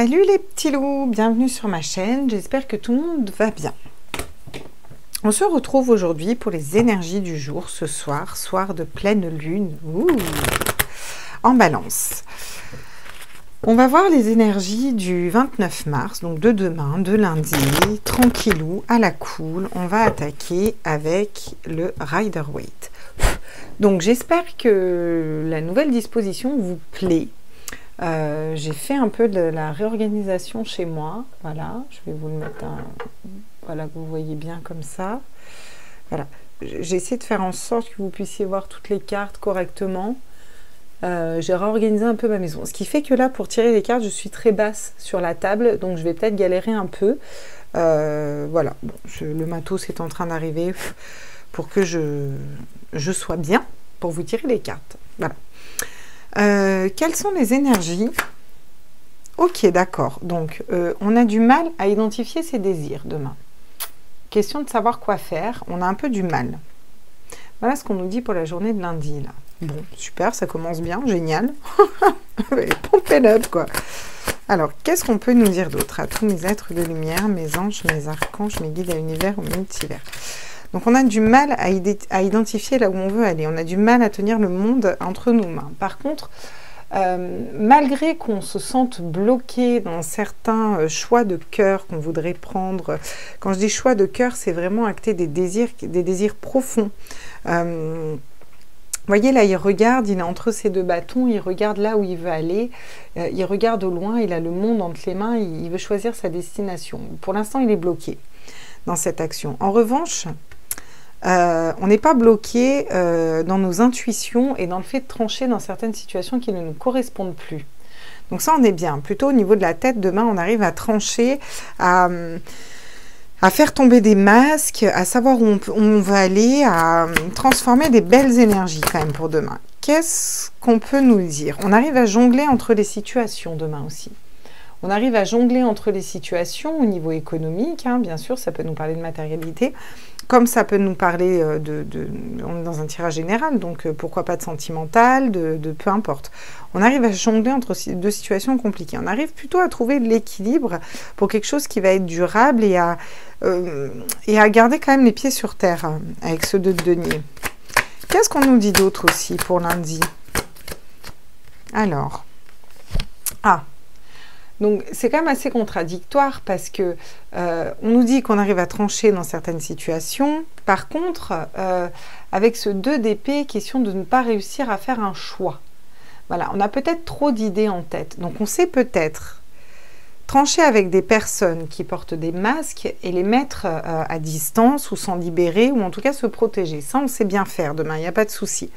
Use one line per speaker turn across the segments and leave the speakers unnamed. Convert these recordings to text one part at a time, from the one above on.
Salut les petits loups, bienvenue sur ma chaîne, j'espère que tout le monde va bien. On se retrouve aujourd'hui pour les énergies du jour, ce soir, soir de pleine lune, en balance. On va voir les énergies du 29 mars, donc de demain, de lundi, tranquillou, à la cool. On va attaquer avec le Rider-Waite. Donc j'espère que la nouvelle disposition vous plaît. J'ai fait un peu de la réorganisation chez moi. Voilà, je vais vous le mettre, voilà, que vous voyez bien comme ça. Voilà, j'ai essayé de faire en sorte que vous puissiez voir toutes les cartes correctement. J'ai réorganisé un peu ma maison. Ce qui fait que là, pour tirer les cartes, je suis très basse sur la table. Donc, je vais peut-être galérer un peu. Voilà, bon, le matos est en train d'arriver pour que je sois bien pour vous tirer les cartes. Voilà. Quelles sont les énergies? Ok, d'accord. Donc, on a du mal à identifier ses désirs demain. Question de savoir quoi faire. On a un peu du mal. Voilà ce qu'on nous dit pour la journée de lundi, là. Bon, super, ça commence bien, génial. Pompez up, quoi. Alors, qu'est-ce qu'on peut nous dire d'autre? À tous mes êtres de lumière, mes anges, mes archanges, mes guides à l'univers ou multivers. Donc, on a du mal à identifier là où on veut aller. On a du mal à tenir le monde entre nos mains. Par contre, malgré qu'on se sente bloqué dans certains choix de cœur qu'on voudrait prendre, quand je dis choix de cœur, c'est vraiment acter des désirs profonds. Vous voyez, là, il regarde, il est entre ses deux bâtons, il regarde là où il veut aller, il regarde au loin, il a le monde entre les mains, il veut choisir sa destination. Pour l'instant, il est bloqué dans cette action. En revanche, on n'est pas bloqué dans nos intuitions et dans le fait de trancher dans certaines situations qui ne nous correspondent plus. Donc ça, on est bien. Plutôt au niveau de la tête, demain, on arrive à trancher, à faire tomber des masques, à savoir où on va aller, à transformer des belles énergies quand même pour demain. Qu'est-ce qu'on peut nous dire? On arrive à jongler entre les situations demain aussi. On arrive à jongler entre les situations au niveau économique, hein, bien sûr, ça peut nous parler de matérialité, comme ça peut nous parler on est dans un tirage général, donc pourquoi pas de sentimental, de peu importe. On arrive à jongler entre deux situations compliquées. On arrive plutôt à trouver de l'équilibre pour quelque chose qui va être durable et à garder quand même les pieds sur terre hein, avec ce 2 de denier. Qu'est-ce qu'on nous dit d'autre aussi pour lundi? Alors, donc, c'est quand même assez contradictoire parce que on nous dit qu'on arrive à trancher dans certaines situations. Par contre, avec ce 2 d'épée, question de ne pas réussir à faire un choix. Voilà, on a peut-être trop d'idées en tête. Donc, on sait peut-être trancher avec des personnes qui portent des masques et les mettre à distance ou s'en libérer ou en tout cas se protéger. Ça, on sait bien faire demain, il n'y a pas de souci.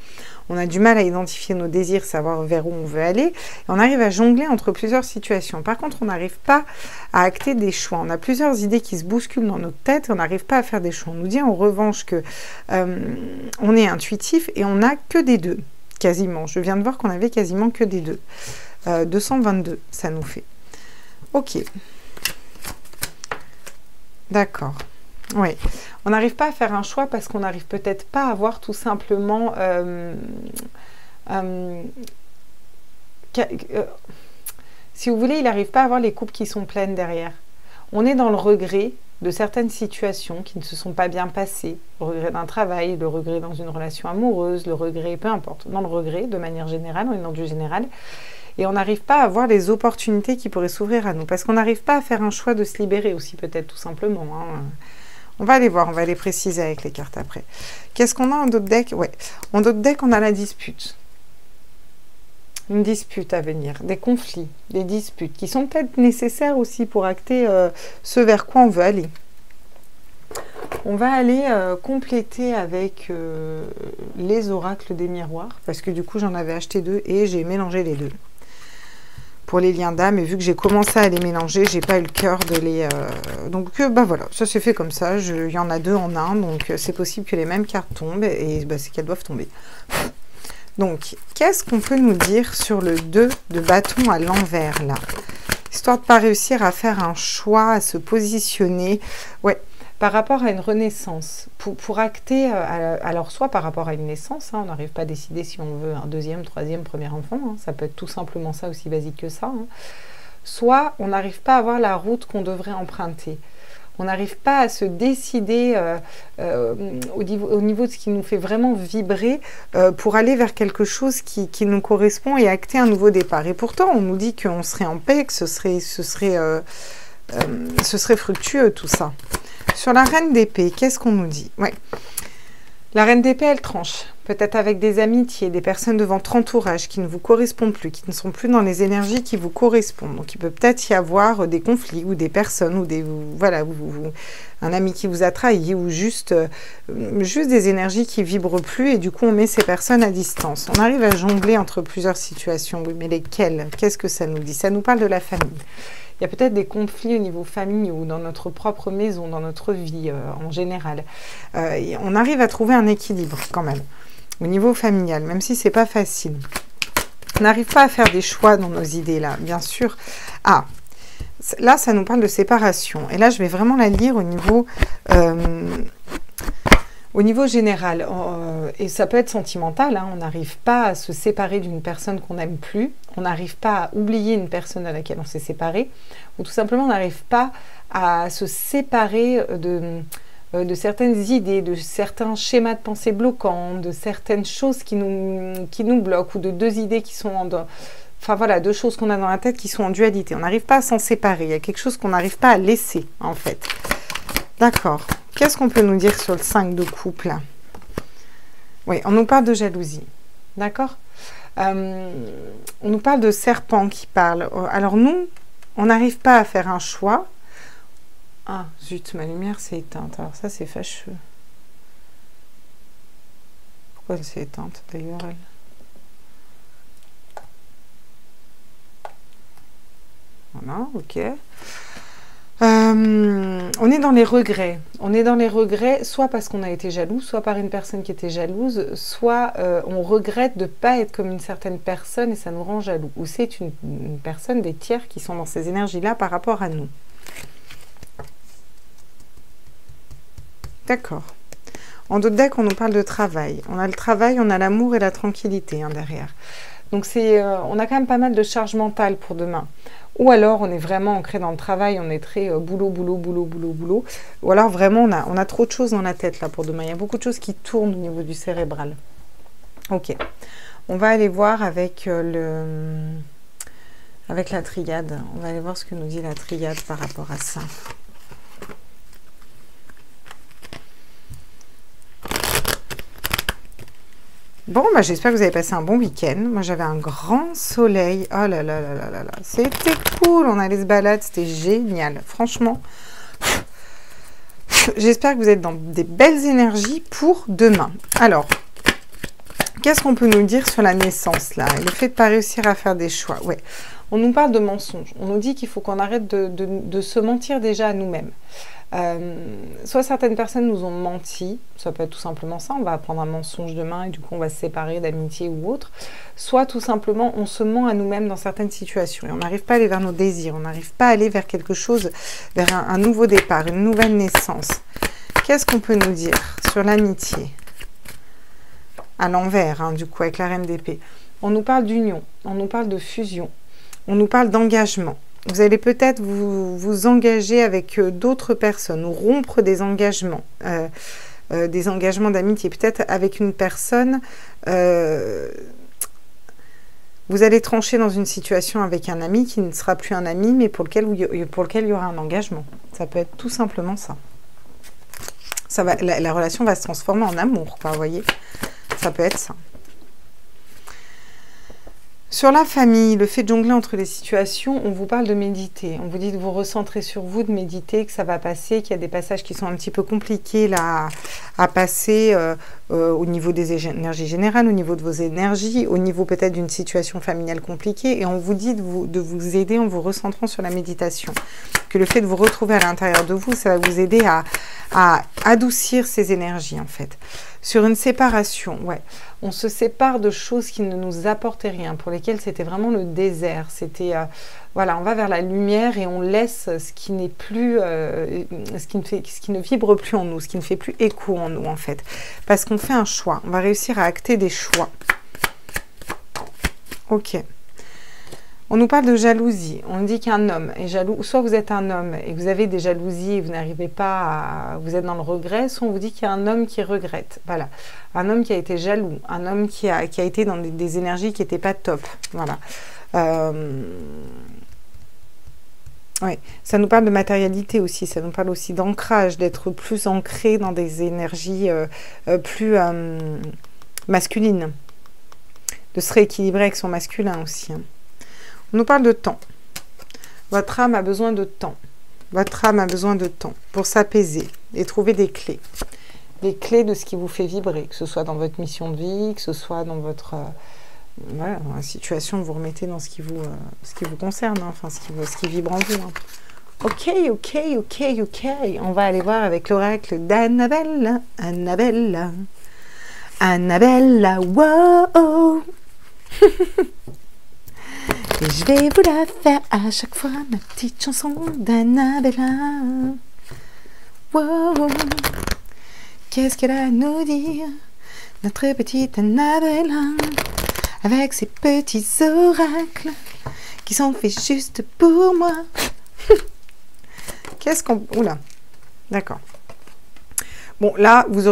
On a du mal à identifier nos désirs, savoir vers où on veut aller. Et on arrive à jongler entre plusieurs situations. Par contre, on n'arrive pas à acter des choix. On a plusieurs idées qui se bousculent dans notre tête et on n'arrive pas à faire des choix. On nous dit en revanche que on est intuitif et on n'a que des 2, quasiment. Je viens de voir qu'on avait quasiment que des 2. 222, ça nous fait. Ok. D'accord. Oui, on n'arrive pas à faire un choix parce qu'on n'arrive peut-être pas à voir tout simplement si vous voulez, il n'arrive pas à voir les coupes qui sont pleines derrière. On est dans le regret de certaines situations qui ne se sont pas bien passées, le regret d'un travail, le regret dans une relation amoureuse, le regret, peu importe, dans le regret de manière générale, on est dans du général. Et on n'arrive pas à voir les opportunités qui pourraient s'ouvrir à nous parce qu'on n'arrive pas à faire un choix de se libérer aussi peut-être tout simplement, hein. On va aller voir, on va les préciser avec les cartes après. Qu'est-ce qu'on a en d'autres decks? Ouais, en d'autres decks, on a la dispute. Une dispute à venir, des conflits, des disputes qui sont peut-être nécessaires aussi pour acter ce vers quoi on veut aller. On va aller compléter avec les oracles des miroirs parce que du coup, j'en avais acheté 2 et j'ai mélangé les 2. Pour les liens d'âme, et vu que j'ai commencé à les mélanger, j'ai pas eu le cœur de les... Donc, bah voilà, ça s'est fait comme ça. Il y en a 2 en un, donc c'est possible que les mêmes cartes tombent, et bah, c'est qu'elles doivent tomber. Donc, qu'est-ce qu'on peut nous dire sur le 2 de bâton à l'envers, là? Histoire de ne pas réussir à faire un choix, à se positionner. Ouais, par rapport à une renaissance, pour acter, alors soit par rapport à une naissance, hein, on n'arrive pas à décider si on veut un 2e, 3e, premier enfant, hein, ça peut être tout simplement ça, aussi basique que ça, hein. soit on n'arrive pas à avoir la route qu'on devrait emprunter. On n'arrive pas à se décider au niveau de ce qui nous fait vraiment vibrer pour aller vers quelque chose qui nous correspond et acter un nouveau départ. Et pourtant, on nous dit qu'on serait en paix, que ce serait fructueux tout ça. Sur la reine d'épée, qu'est-ce qu'on nous dit? Ouais. La reine d'épée, elle tranche. Peut-être avec des amitiés, des personnes de votre entourage qui ne vous correspondent plus, qui ne sont plus dans les énergies qui vous correspondent. Donc, il peut peut-être y avoir des conflits ou des personnes ou des voilà, un ami qui vous a trahi ou juste des énergies qui vibrent plus et du coup, on met ces personnes à distance. On arrive à jongler entre plusieurs situations. Oui, mais lesquelles? Qu'est-ce que ça nous dit? Ça nous parle de la famille. Il y a peut-être des conflits au niveau famille ou dans notre propre maison, dans notre vie en général. On arrive à trouver un équilibre quand même au niveau familial, même si c'est pas facile. On n'arrive pas à faire des choix dans nos idées là, bien sûr. Ah, là ça nous parle de séparation. Et là je vais vraiment la lire au niveau général. Et ça peut être sentimental, hein. On n'arrive pas à se séparer d'une personne qu'on n'aime plus. On n'arrive pas à oublier une personne à laquelle on s'est séparé. Ou tout simplement on n'arrive pas à se séparer de certaines idées, de certains schémas de pensée bloquants, de certaines choses qui nous bloquent, ou de deux idées qui sont enfin voilà, deux choses qu'on a dans la tête qui sont en dualité. On n'arrive pas à s'en séparer. Il y a quelque chose qu'on n'arrive pas à laisser, en fait. D'accord. Qu'est-ce qu'on peut nous dire sur le 5 de coupe, là? Oui, on nous parle de jalousie. D'accord? On nous parle de serpent qui parle. Alors nous, on n'arrive pas à faire un choix. Ah, zut, ma lumière s'est éteinte. Alors ça, c'est fâcheux. Pourquoi elle s'est éteinte, d'ailleurs, elle? Voilà, ok. On est dans les regrets. On est dans les regrets, soit parce qu'on a été jaloux, soit par une personne qui était jalouse, soit on regrette de ne pas être comme une certaine personne et ça nous rend jaloux. Ou c'est une personne, des tiers qui sont dans ces énergies-là par rapport à nous. D'accord. En d'autres decks, on nous parle de travail. On a le travail, on a l'amour et la tranquillité derrière. Donc on a quand même pas mal de charge mentale pour demain. Ou alors on est vraiment ancré dans le travail, on est très boulot, boulot, boulot, boulot, boulot. Ou alors vraiment on a trop de choses dans la tête là pour demain. Il y a beaucoup de choses qui tournent au niveau du cérébral. Ok. On va aller voir avec la triade. On va aller voir ce que nous dit la triade par rapport à ça. Bon, bah, j'espère que vous avez passé un bon week-end. Moi, j'avais un grand soleil. Oh là là là là là là. C'était cool. On allait se balader. C'était génial. Franchement, j'espère que vous êtes dans des belles énergies pour demain. Alors, qu'est-ce qu'on peut nous dire sur la naissance, là? Le fait de ne pas réussir à faire des choix. Ouais. On nous parle de mensonges. On nous dit qu'il faut qu'on arrête de se mentir déjà à nous-mêmes. Soit certaines personnes nous ont menti, ça peut être tout simplement ça, on va apprendre un mensonge demain et du coup on va se séparer d'amitié ou autre, soit tout simplement on se ment à nous-mêmes dans certaines situations et on n'arrive pas à aller vers nos désirs, on n'arrive pas à aller vers quelque chose, vers un nouveau départ, une nouvelle naissance. Qu'est-ce qu'on peut nous dire sur l'amitié à l'envers, du coup avec la reine d'épée? On nous parle d'union, on nous parle de fusion, on nous parle d'engagement. Vous allez peut-être vous engager avec d'autres personnes ou rompre des engagements d'amitié. Peut-être avec une personne, vous allez trancher dans une situation avec un ami qui ne sera plus un ami, mais pour lequel il y aura un engagement. Ça peut être tout simplement ça. La relation va se transformer en amour, quoi, vous voyez. Ça peut être ça. Sur la famille, le fait de jongler entre les situations, on vous parle de méditer. On vous dit de vous recentrer sur vous, de méditer, que ça va passer, qu'il y a des passages qui sont un petit peu compliqués là, à passer au niveau des énergies générales, au niveau de vos énergies, au niveau peut-être d'une situation familiale compliquée. Et on vous dit de vous aider en vous recentrant sur la méditation. Que le fait de vous retrouver à l'intérieur de vous, ça va vous aider à adoucir ces énergies en fait. Sur une séparation, ouais. On se sépare de choses qui ne nous apportaient rien, pour lesquelles c'était vraiment le désert. C'était, voilà, on va vers la lumière et on laisse ce qui n'est plus, ce qui ne vibre plus en nous, ce qui ne fait plus écho en nous, en fait. Parce qu'on fait un choix. On va réussir à acter des choix. Ok. On nous parle de jalousie. On dit qu'un homme est jaloux. Soit vous êtes un homme et vous avez des jalousies et vous n'arrivez pas à... Vous êtes dans le regret. Soit on vous dit qu'il y a un homme qui regrette. Voilà. Un homme qui a été jaloux. Un homme qui a été dans des énergies qui n'étaient pas top. Voilà. Ouais. Ça nous parle de matérialité aussi. Ça nous parle aussi d'ancrage, d'être plus ancré dans des énergies plus masculines. De se rééquilibrer avec son masculin aussi. On nous parle de temps. Votre âme a besoin de temps. Votre âme a besoin de temps pour s'apaiser et trouver des clés. Des clés de ce qui vous fait vibrer, que ce soit dans votre mission de vie, que ce soit dans votre... voilà, dans la situation, vous remettez dans ce qui vous concerne, hein, enfin ce qui vibre en vous. Hein. Ok. On va aller voir avec l'oracle d'Annabelle. Annabelle, wow. Et je vais vous la faire à chaque fois, ma petite chanson d'Annabella. Wow. Qu'est-ce qu'elle a à nous dire, notre petite Annabella, avec ses petits oracles qui sont faits juste pour moi. Qu'est-ce qu'on... Oula, d'accord. Bon, là, vous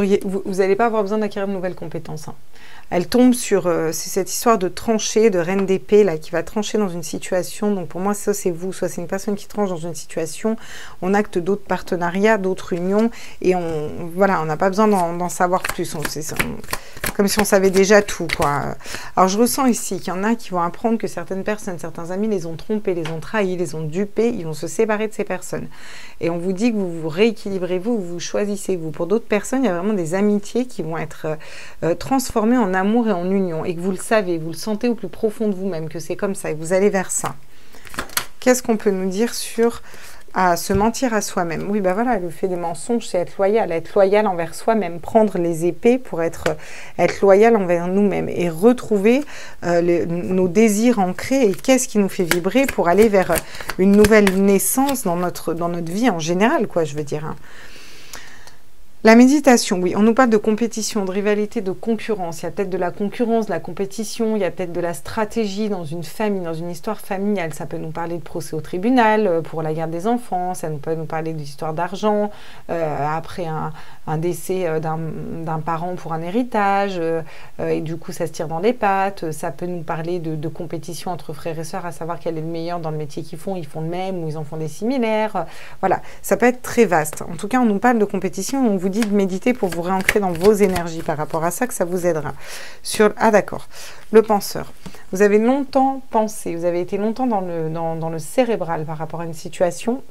n'allez pas avoir besoin d'acquérir de nouvelles compétences. Hein. Elle tombe sur... c'est cette histoire de trancher, de reine d'épée, là, qui va trancher dans une situation. Donc, pour moi, ça, c'est vous. Soit c'est une personne qui tranche dans une situation. On acte d'autres partenariats, d'autres unions. Et voilà, on n'a pas besoin d'en savoir plus. Comme si on savait déjà tout, quoi. Alors, je ressens ici qu'il y en a qui vont apprendre que certaines personnes, certains amis les ont trompés, les ont trahis, les ont dupés. Ils vont se séparer de ces personnes. Et on vous dit que vous vous rééquilibrez, vous choisissez, vous. Pour d'autres personnes, il y a vraiment des amitiés qui vont être transformées en amour et en union. Et que vous le savez, vous le sentez au plus profond de vous-même, que c'est comme ça. Et vous allez vers ça. Qu'est-ce qu'on peut nous dire sur... se mentir à soi-même. Oui, ben voilà, le fait des mensonges, c'est être loyal envers soi-même, prendre les épées pour être loyal envers nous-mêmes et retrouver nos désirs ancrés et qu'est-ce qui nous fait vibrer pour aller vers une nouvelle naissance dans notre vie en général, quoi, je veux dire. Hein. La méditation, oui, on nous parle de compétition, de rivalité, de concurrence. Il y a peut-être de la concurrence, de la compétition, il y a peut-être de la stratégie dans une famille, dans une histoire familiale. Ça peut nous parler de procès au tribunal pour la garde des enfants, ça peut nous parler d'histoire d'argent, après un décès d'un parent pour un héritage, et du coup ça se tire dans les pattes. Ça peut nous parler de compétition entre frères et sœurs, à savoir quel est le meilleur dans le métier qu'ils font le même ou ils en font des similaires. Voilà, ça peut être très vaste. En tout cas, on nous parle de compétition, on vous dit de méditer pour vous réancrer dans vos énergies par rapport à ça, que ça vous aidera. Ah d'accord, le penseur. Vous avez longtemps pensé, vous avez été longtemps dans le cérébral par rapport à une situation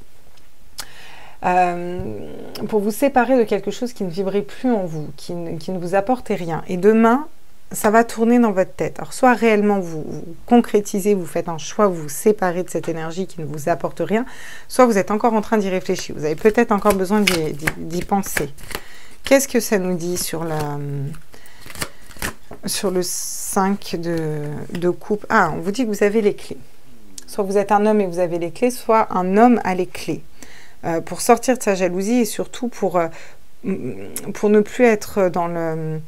pour vous séparer de quelque chose qui ne vibrait plus en vous, qui ne vous apportait rien. Et demain, ça va tourner dans votre tête. Alors, soit réellement vous concrétisez, vous faites un choix, vous vous séparez de cette énergie qui ne vous apporte rien, soit vous êtes encore en train d'y réfléchir. Vous avez peut-être encore besoin d'y penser. Qu'est-ce que ça nous dit sur le 5 de coupe? Ah, on vous dit que vous avez les clés. Soit vous êtes un homme et vous avez les clés, soit un homme a les clés. Pour sortir de sa jalousie et surtout pour ne plus être dans le...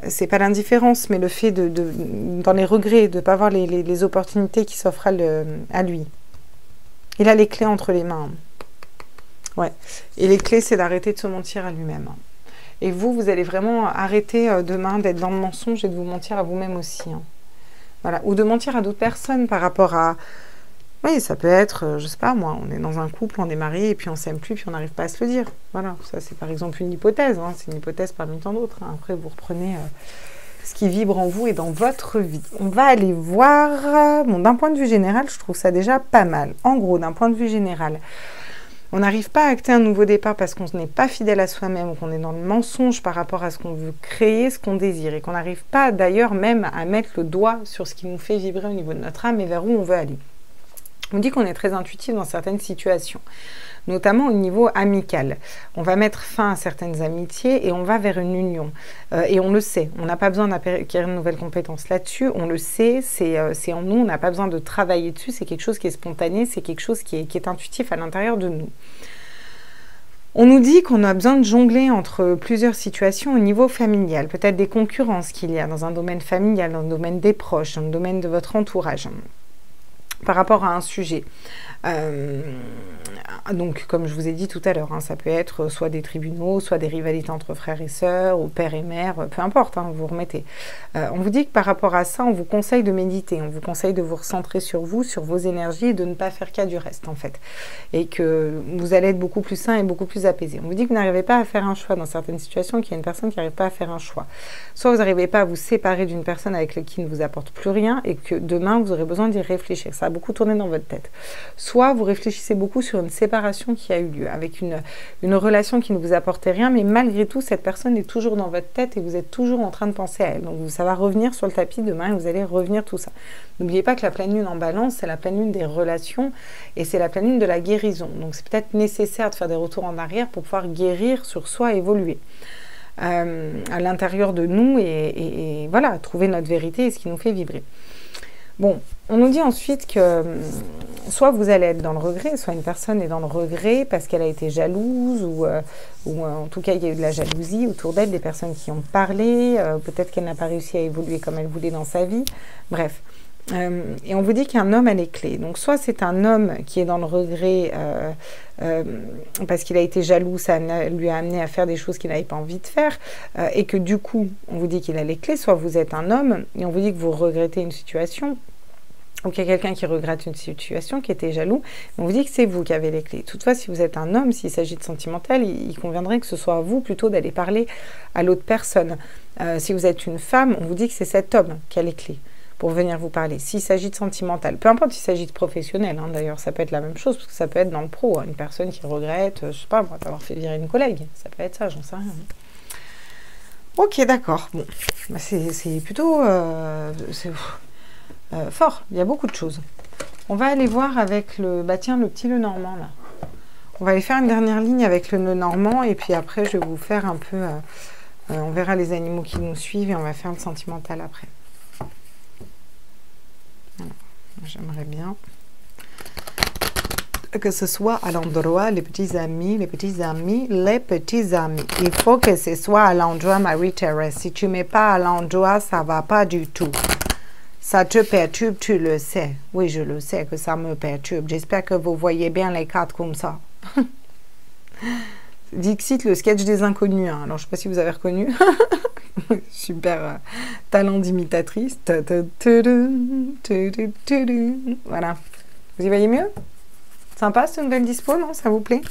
C'est pas l'indifférence, mais le fait dans les regrets, de ne pas avoir les opportunités qui s'offrent à lui. Il a les clés entre les mains. Ouais. Et les clés, c'est d'arrêter de se mentir à lui-même. Et vous allez vraiment arrêter demain d'être dans le mensonge et de vous mentir à vous-même aussi. Hein. Voilà. Ou de mentir à d'autres personnes par rapport à... Oui, ça peut être, je sais pas moi, on est dans un couple, on est marié et puis on s'aime plus, puis on n'arrive pas à se le dire. Voilà, ça c'est par exemple une hypothèse, hein, c'est une hypothèse parmi tant d'autres. Hein. Après, vous reprenez ce qui vibre en vous et dans votre vie. On va aller voir, bon, d'un point de vue général, je trouve ça déjà pas mal. En gros, d'un point de vue général, on n'arrive pas à acter un nouveau départ parce qu'on n'est pas fidèle à soi-même ou qu'on est dans le mensonge par rapport à ce qu'on veut créer, ce qu'on désire et qu'on n'arrive pas d'ailleurs même à mettre le doigt sur ce qui nous fait vibrer au niveau de notre âme et vers où on veut aller. On dit qu'on est très intuitif dans certaines situations, notamment au niveau amical. On va mettre fin à certaines amitiés et on va vers une union. Et on le sait, on n'a pas besoin d'acquérir une nouvelle compétence là-dessus, on le sait, c'est en nous, on n'a pas besoin de travailler dessus, c'est quelque chose qui est spontané, c'est quelque chose qui est intuitif à l'intérieur de nous. On nous dit qu'on a besoin de jongler entre plusieurs situations au niveau familial, peut-être des concurrences qu'il y a dans un domaine familial, dans le domaine des proches, dans le domaine de votre entourage. par rapport à un sujet. Donc, comme je vous ai dit tout à l'heure, hein, ça peut être soit des tribunaux, soit des rivalités entre frères et sœurs, ou père et mère, peu importe, hein, vous remettez. On vous dit que par rapport à ça, on vous conseille de méditer, on vous conseille de vous recentrer sur vous, sur vos énergies, et de ne pas faire cas du reste, en fait. Et que vous allez être beaucoup plus sain et beaucoup plus apaisé. On vous dit que vous n'arrivez pas à faire un choix dans certaines situations, qu'il y a une personne qui n'arrive pas à faire un choix. Soit vous n'arrivez pas à vous séparer d'une personne avec qui ne vous apporte plus rien, et que demain, vous aurez besoin d'y réfléchir. Ça a beaucoup tourné dans votre tête. Soit vous réfléchissez beaucoup sur une séparation qui a eu lieu, avec une relation qui ne vous apportait rien, mais malgré tout, cette personne est toujours dans votre tête et vous êtes toujours en train de penser à elle. Donc ça va revenir sur le tapis demain et vous allez revenir tout ça. N'oubliez pas que la pleine lune en balance, c'est la pleine lune des relations et c'est la pleine lune de la guérison. Donc c'est peut-être nécessaire de faire des retours en arrière pour pouvoir guérir sur soi, évoluer à l'intérieur de nous et voilà, trouver notre vérité et ce qui nous fait vibrer. Bon, on nous dit ensuite que soit vous allez être dans le regret, soit une personne est dans le regret parce qu'elle a été jalouse ou en tout cas il y a eu de la jalousie autour d'elle, des personnes qui ont parlé, peut-être qu'elle n'a pas réussi à évoluer comme elle voulait dans sa vie, bref. Et on vous dit qu'un homme a les clés. Donc soit c'est un homme qui est dans le regret parce qu'il a été jaloux, ça lui a amené à faire des choses qu'il n'avait pas envie de faire et que du coup on vous dit qu'il a les clés, soit vous êtes un homme et on vous dit que vous regrettez une situation ou qu'il y a quelqu'un qui regrette une situation, qui était jaloux, on vous dit que c'est vous qui avez les clés. Toutefois, si vous êtes un homme, s'il s'agit de sentimental, il conviendrait que ce soit à vous plutôt d'aller parler à l'autre personne. Si vous êtes une femme, on vous dit que c'est cet homme qui a les clés pour venir vous parler. S'il s'agit de sentimental, peu importe s'il s'agit de professionnel, hein, d'ailleurs ça peut être la même chose, parce que ça peut être dans le pro, hein, une personne qui regrette, je sais pas, moi, d'avoir fait virer une collègue, ça peut être ça, j'en sais rien. Ok, d'accord, bon, bah, c'est plutôt... fort, il y a beaucoup de choses. On va aller voir avec le... Bah tiens, le petit nœud normand, là. On va aller faire une dernière ligne avec le nœud normand, et puis après, je vais vous faire un peu... on verra les animaux qui nous suivent, et on va faire le sentimental après. J'aimerais bien que ce soit à l'endroit, les petits amis, les petits amis, les petits amis. Il faut que ce soit à l'endroit, Marie-Thérèse. Si tu ne mets pas à l'endroit, ça ne va pas du tout. Ça te perturbe, tu le sais. Oui, je le sais que ça me perturbe. J'espère que vous voyez bien les cartes comme ça. Dixit, le sketch des inconnus. Hein. Alors, je ne sais pas si vous avez reconnu. Super talent d'imitatrice. Voilà. Vous y voyez mieux? Sympa, cette nouvelle dispo, non? Ça vous plaît?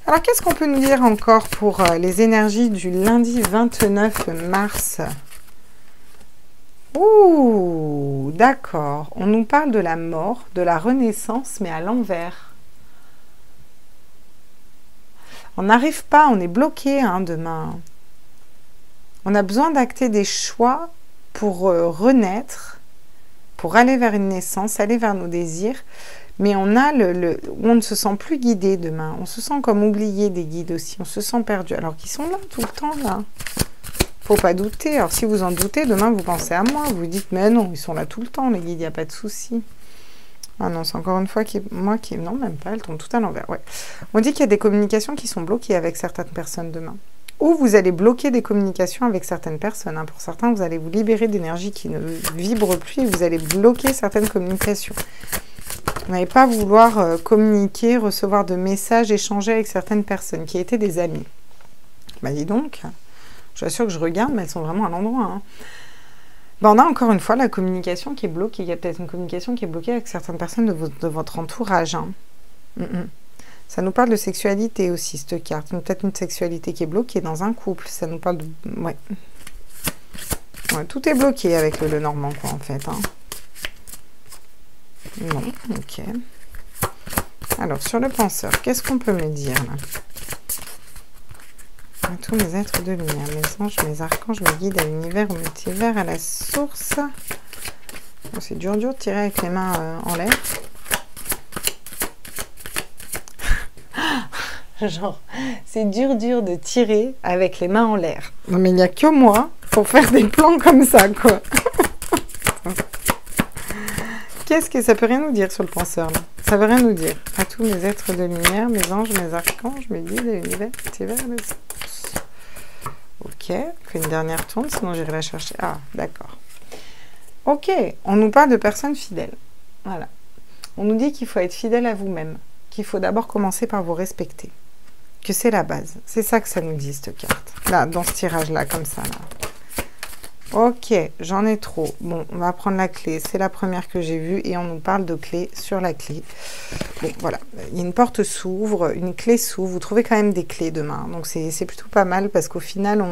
Alors, qu'est-ce qu'on peut nous dire encore pour les énergies du lundi 29 mars? Ouh, d'accord. On nous parle de la mort, de la renaissance, mais à l'envers. On n'arrive pas, on est bloqué hein, demain. On a besoin d'acter des choix pour renaître, pour aller vers une naissance, aller vers nos désirs. Mais on a on ne se sent plus guidé demain. On se sent comme oublié des guides aussi. On se sent perdu. Alors qu'ils sont là tout le temps, là. Faut pas douter. Alors, si vous en doutez, demain, vous pensez à moi. Vous dites, mais non, ils sont là tout le temps, les guides, il n'y a pas de souci. Ah non, c'est encore une fois moi qui... Non, même pas, elles tombent tout à l'envers. Ouais. On dit qu'il y a des communications qui sont bloquées avec certaines personnes demain. Ou vous allez bloquer des communications avec certaines personnes. Hein. Pour certains, vous allez vous libérer d'énergie qui ne vibre plus et vous allez bloquer certaines communications. Vous n'allez pas vouloir communiquer, recevoir de messages, échanger avec certaines personnes qui étaient des amis. Bah dis donc... Je suis sûre que je regarde, mais elles sont vraiment à l'endroit. Hein. Ben, on a encore une fois la communication qui est bloquée. Il y a peut-être une communication qui est bloquée avec certaines personnes de votre entourage. Hein. Ça nous parle de sexualité aussi, cette carte. Peut-être une sexualité qui est bloquée dans un couple. Ça nous parle de... Ouais. Ouais, tout est bloqué avec le normand, quoi, en fait. Hein. Non, ok. Alors, sur le penseur, qu'est-ce qu'on peut me dire, là? À tous mes êtres de lumière, mes anges, mes archanges, mes guides, à l'univers, au multivers, à la source. Oh, c'est dur de tirer avec les mains en l'air. Genre, c'est dur de tirer avec les mains en l'air. Non mais il n'y a que moi pour faire des plans comme ça, quoi. Qu'est-ce que ça peut rien nous dire sur le penseur, là? Ça veut rien nous dire. À tous mes êtres de lumière, mes anges, mes archanges, mes guides, à l'univers, multivers, à la source. Ok, on fait une dernière tourne, sinon j'irai la chercher. Ah, d'accord. Ok, on nous parle de personnes fidèles. Voilà. On nous dit qu'il faut être fidèle à vous-même, qu'il faut d'abord commencer par vous respecter, que c'est la base. C'est ça que ça nous dit, cette carte. Là, dans ce tirage-là, comme ça, là. Ok, j'en ai trop. Bon, on va prendre la clé. C'est la première que j'ai vue et on nous parle de clé sur la clé. Bon, voilà. Il y a une porte s'ouvre, une clé s'ouvre. Vous trouvez quand même des clés demain. Donc, c'est plutôt pas mal parce qu'au final,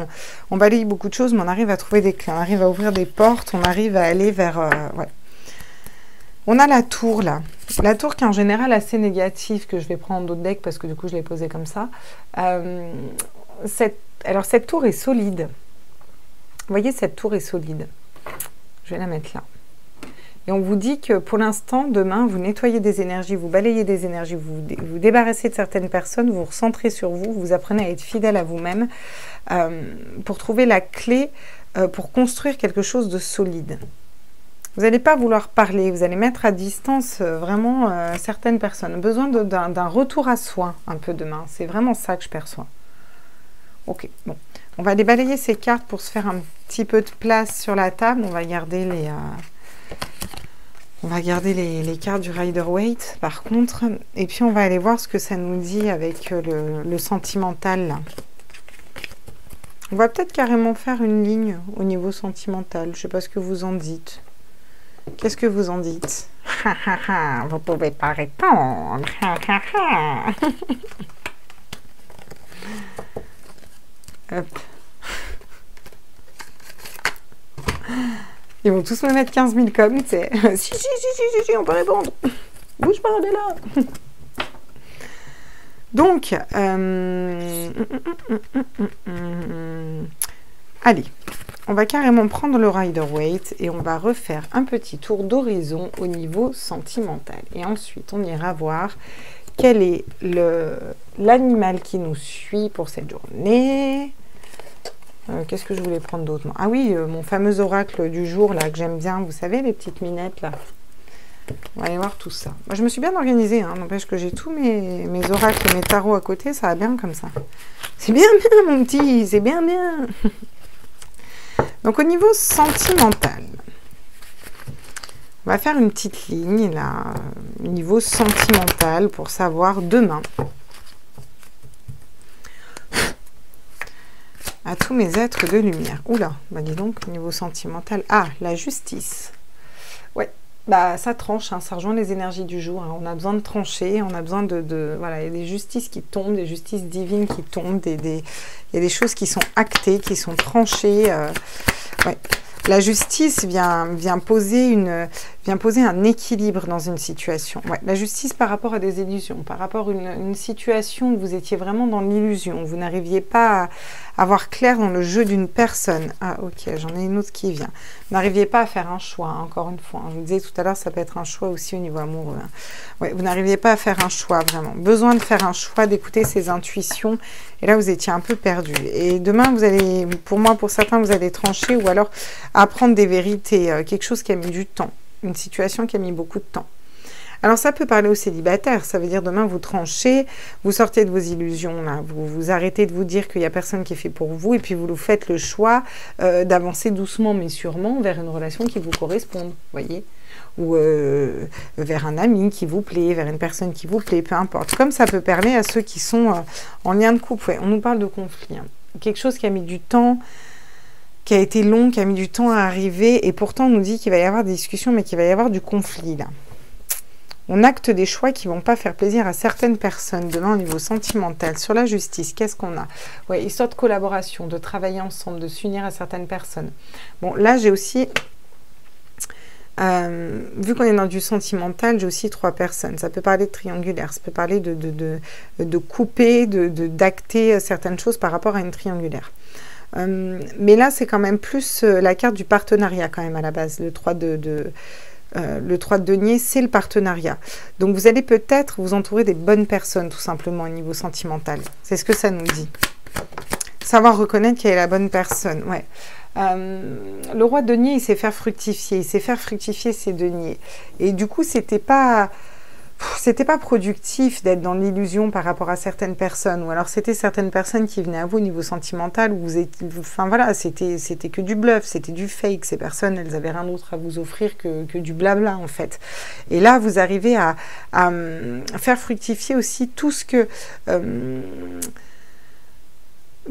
on balaye beaucoup de choses, mais on arrive à trouver des clés. On arrive à ouvrir des portes. On arrive à aller vers... ouais. On a la tour, là. La tour qui est en général assez négative, que je vais prendre d'autres decks parce que du coup, je l'ai posée comme ça. Alors, cette tour est solide. Vous voyez, cette tour est solide. Je vais la mettre là. Et on vous dit que pour l'instant, demain, vous nettoyez des énergies, vous balayez des énergies, vous débarrassez de certaines personnes, vous vous recentrez sur vous, vous apprenez à être fidèle à vous-même pour trouver la clé pour construire quelque chose de solide. Vous n'allez pas vouloir parler, vous allez mettre à distance vraiment certaines personnes. Besoin d'un retour à soi un peu demain. C'est vraiment ça que je perçois. Ok, bon. On va aller balayer ces cartes pour se faire un petit peu de place sur la table. On va garder les cartes du Rider-Waite, par contre. Et puis, on va aller voir ce que ça nous dit avec le sentimental, là. On va peut-être carrément faire une ligne au niveau sentimental. Je ne sais pas ce que vous en dites. Qu'est-ce que vous en dites? Vous pouvez pas répondre. Hop. Ils vont tous me mettre 15 000 comme, tu sais. Si, on peut répondre. Bouge pas, on est là. Donc, allez, on va carrément prendre le Rider-Waite et on va refaire un petit tour d'horizon au niveau sentimental. Et ensuite, on ira voir quel est l'animal qui nous suit pour cette journée. Qu'est-ce que je voulais prendre d'autre? Ah oui, mon fameux oracle du jour, là, que j'aime bien. Vous savez, les petites minettes, là. On va aller voir tout ça. Moi, je me suis bien organisée, hein. N'empêche que j'ai tous mes oracles et mes tarots à côté. Ça va bien comme ça. C'est bien, mon petit. C'est bien. Donc, au niveau sentimental, on va faire une petite ligne, là, au niveau sentimental, pour savoir demain... à tous mes êtres de lumière. Oula, bah dis donc, au niveau sentimental. Ah, la justice. Ouais, bah ça tranche, hein, ça rejoint les énergies du jour. Hein. On a besoin de trancher, on a besoin voilà, il y a des justices qui tombent, des justices divines qui tombent, il y a des choses qui sont actées, qui sont tranchées. Ouais. La justice vient poser un équilibre dans une situation. Ouais, la justice par rapport à des illusions, par rapport à une situation où vous étiez vraiment dans l'illusion, vous n'arriviez pas à voir clair dans le jeu d'une personne. Ah ok, j'en ai une autre qui vient. Vous n'arriviez pas à faire un choix, hein, encore une fois. Hein. Je vous disais tout à l'heure, ça peut être un choix aussi au niveau amoureux. Hein. Ouais, vous n'arriviez pas à faire un choix, vraiment. Besoin de faire un choix, d'écouter ses intuitions. Et là, vous étiez un peu perdu. Et demain, vous allez, pour certains, vous allez trancher ou alors apprendre des vérités. Quelque chose qui a mis du temps. Une situation qui a mis beaucoup de temps. Alors, ça peut parler aux célibataires. Ça veut dire demain, vous tranchez, vous sortez de vos illusions. Là. Vous arrêtez de vous dire qu'il n'y a personne qui est fait pour vous. Et puis, vous faites le choix d'avancer doucement mais sûrement vers une relation qui vous corresponde. Voyez, ou vers un ami qui vous plaît, vers une personne qui vous plaît, peu importe. Comme ça peut parler à ceux qui sont en lien de couple. Ouais, on nous parle de conflit. Hein. Quelque chose qui a mis du temps, qui a été long, qui a mis du temps à arriver. Et pourtant, on nous dit qu'il va y avoir des discussions, mais qu'il va y avoir du conflit, là. On acte des choix qui ne vont pas faire plaisir à certaines personnes. Demain, au niveau sentimental, sur la justice, qu'est-ce qu'on a? Ouais, histoire de collaboration, de travailler ensemble, de s'unir à certaines personnes. Bon, là, j'ai aussi... vu qu'on est dans du sentimental, j'ai aussi 3 personnes. Ça peut parler de triangulaire, ça peut parler de couper, d'acter certaines choses par rapport à une triangulaire. Mais là, c'est quand même plus la carte du partenariat quand même à la base. Le 3 le 3 de denier, c'est le partenariat. Donc, vous allez peut-être vous entourer des bonnes personnes, tout simplement, au niveau sentimental. C'est ce que ça nous dit. Savoir reconnaître qu'il y a la bonne personne, ouais. Le roi de denier, il sait faire fructifier. Il sait faire fructifier ses deniers. Et du coup, c'était pas... c'était pas productif d'être dans l'illusion par rapport à certaines personnes, ou alors c'était certaines personnes qui venaient à vous au niveau sentimental, où vous étiez, enfin voilà, c'était que du bluff, c'était du fake. Ces personnes, elles avaient rien d'autre à vous offrir que du blabla en fait. Et là, vous arrivez à faire fructifier aussi tout ce que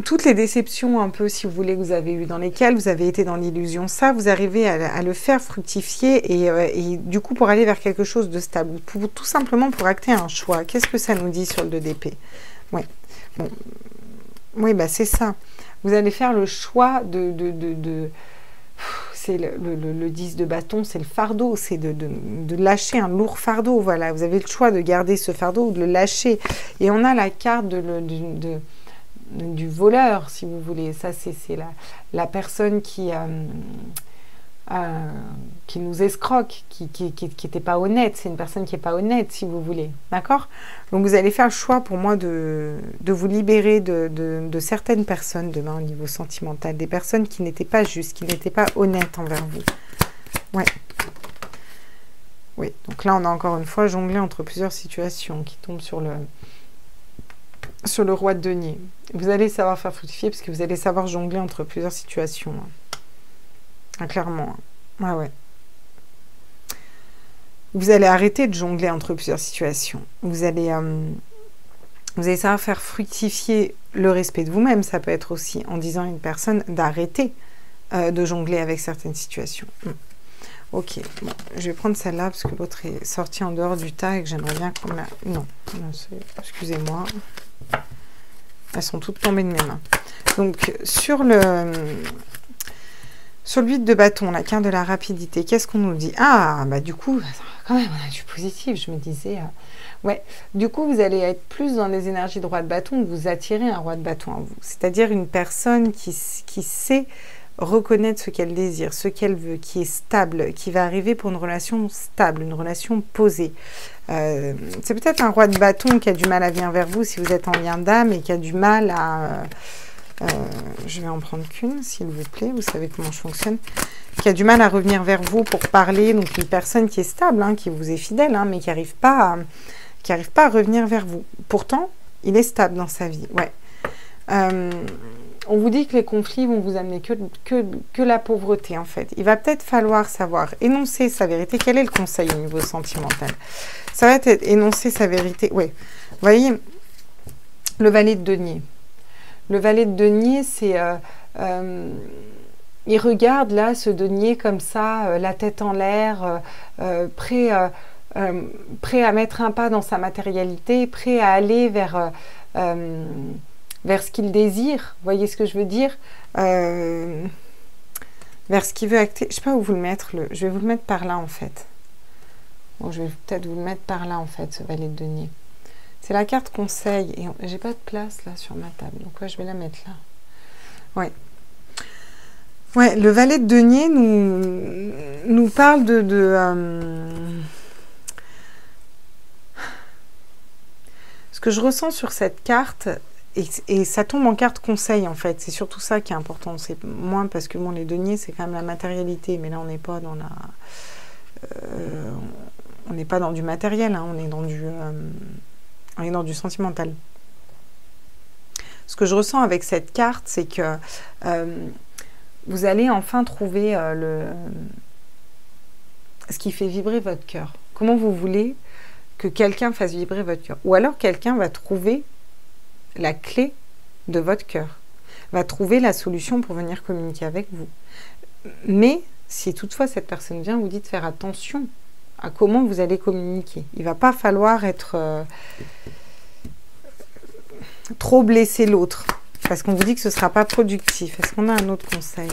toutes les déceptions un peu, si vous voulez, que vous avez eues, dans lesquelles vous avez été dans l'illusion, ça, vous arrivez à le faire fructifier et du coup, pour aller vers quelque chose de stable, tout simplement pour acter un choix. Qu'est-ce que ça nous dit sur le 2 d'épée? Ouais. Bon. Oui, bah c'est ça. Vous allez faire le choix c'est le 10 de bâton, c'est le fardeau, c'est de lâcher un lourd fardeau. Voilà, vous avez le choix de garder ce fardeau ou de le lâcher. Et on a la carte du voleur, si vous voulez. Ça, c'est la personne qui nous escroque, qui n'était pas honnête. C'est une personne qui n'est pas honnête, si vous voulez. D'accord? Donc, vous allez faire le choix, pour moi, de vous libérer de certaines personnes demain au niveau sentimental. Des personnes qui n'étaient pas justes, qui n'étaient pas honnêtes envers vous. Ouais. Oui. Donc là, on a encore une fois jonglé entre plusieurs situations qui tombent sur le roi de denier. Vous allez savoir faire fructifier parce que vous allez savoir jongler entre plusieurs situations. Ah, clairement. Ah ouais. Vous allez arrêter de jongler entre plusieurs situations. Vous allez savoir faire fructifier le respect de vous-même. Ça peut être aussi en disant à une personne d'arrêter de jongler avec certaines situations. Ok, bon, je vais prendre celle-là parce que l'autre est sortie en dehors du tas et que j'aimerais bien qu'on la... Non, excusez-moi. Elles sont toutes tombées de mes mains. Donc, sur le 8 de bâton, la carte de la rapidité, qu'est-ce qu'on nous dit? Ah, bah du coup, quand même, on a du positif, je me disais. Ouais, du coup, vous allez être plus dans les énergies de roi de bâton, vous attirez un roi de bâton à vous. C'est-à-dire une personne qui sait reconnaître ce qu'elle désire, ce qu'elle veut, qui est stable, qui va arriver pour une relation stable, une relation posée. C'est peut-être un roi de bâton qui a du mal à venir vers vous si vous êtes en lien d'âme et qui a du mal à... je vais en prendre qu'une, s'il vous plaît, vous savez comment je fonctionne. Qui a du mal à revenir vers vous pour parler, donc une personne qui est stable, hein, qui vous est fidèle, hein, mais qui n'arrive pas à revenir vers vous. Pourtant, il est stable dans sa vie, ouais. On vous dit que les conflits vont vous amener que la pauvreté, en fait. Il va peut-être falloir savoir énoncer sa vérité. Quel est le conseil au niveau sentimental? Ça va être énoncer sa vérité. Oui, vous voyez, le valet de denier. Le valet de denier, c'est... il regarde là ce denier comme ça, la tête en l'air, prêt à mettre un pas dans sa matérialité, prêt à aller vers ce qu'il désire, vous voyez ce que je veux dire, vers ce qu'il veut acter. Je ne sais pas où vous le mettre, je vais vous le mettre par là en fait. Bon, je vais peut-être vous le mettre par là en fait, ce valet de denier. C'est la carte conseil, et j'ai pas de place là sur ma table, donc ouais, je vais la mettre là. Ouais. Ouais, le valet de denier nous parle ce que je ressens sur cette carte, et ça tombe en carte conseil en fait, c'est surtout ça qui est important. C'est moins parce que bon, les deniers c'est quand même la matérialité, mais là on n'est pas dans la... on n'est pas dans du matériel, hein, on est dans du sentimental. Ce que je ressens avec cette carte, c'est que vous allez enfin trouver ce qui fait vibrer votre cœur. Comment vous voulez que quelqu'un fasse vibrer votre cœur? Ou alors quelqu'un va trouver la clé de votre cœur, va trouver la solution pour venir communiquer avec vous. Mais si toutefois cette personne vient, vous dites de faire attention à comment vous allez communiquer. Il ne va pas falloir être trop blesser l'autre, parce qu'on vous dit que ce ne sera pas productif. Est-ce qu'on a un autre conseil?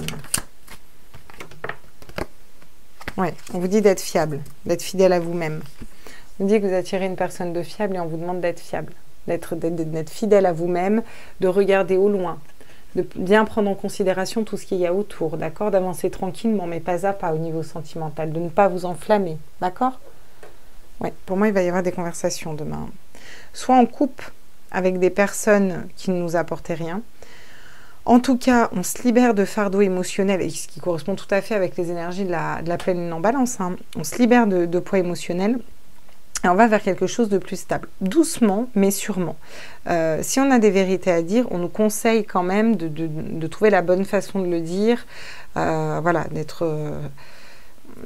Ouais, on vous dit d'être fiable, d'être fidèle à vous-même. On vous dit que vous attirez une personne de fiable et on vous demande d'être fiable, d'être fidèle à vous-même, de regarder au loin, de bien prendre en considération tout ce qu'il y a autour, d'accord? D'avancer tranquillement, mais pas à pas au niveau sentimental, de ne pas vous enflammer, d'accord? Ouais, pour moi, il va y avoir des conversations demain. Soit on coupe avec des personnes qui ne nous apportaient rien. En tout cas, on se libère de fardeau émotionnel, et ce qui correspond tout à fait avec les énergies de la pleine lune en balance. Hein. On se libère de poids émotionnel. Et on va vers quelque chose de plus stable, doucement mais sûrement. Si on a des vérités à dire, on nous conseille quand même de trouver la bonne façon de le dire, voilà, de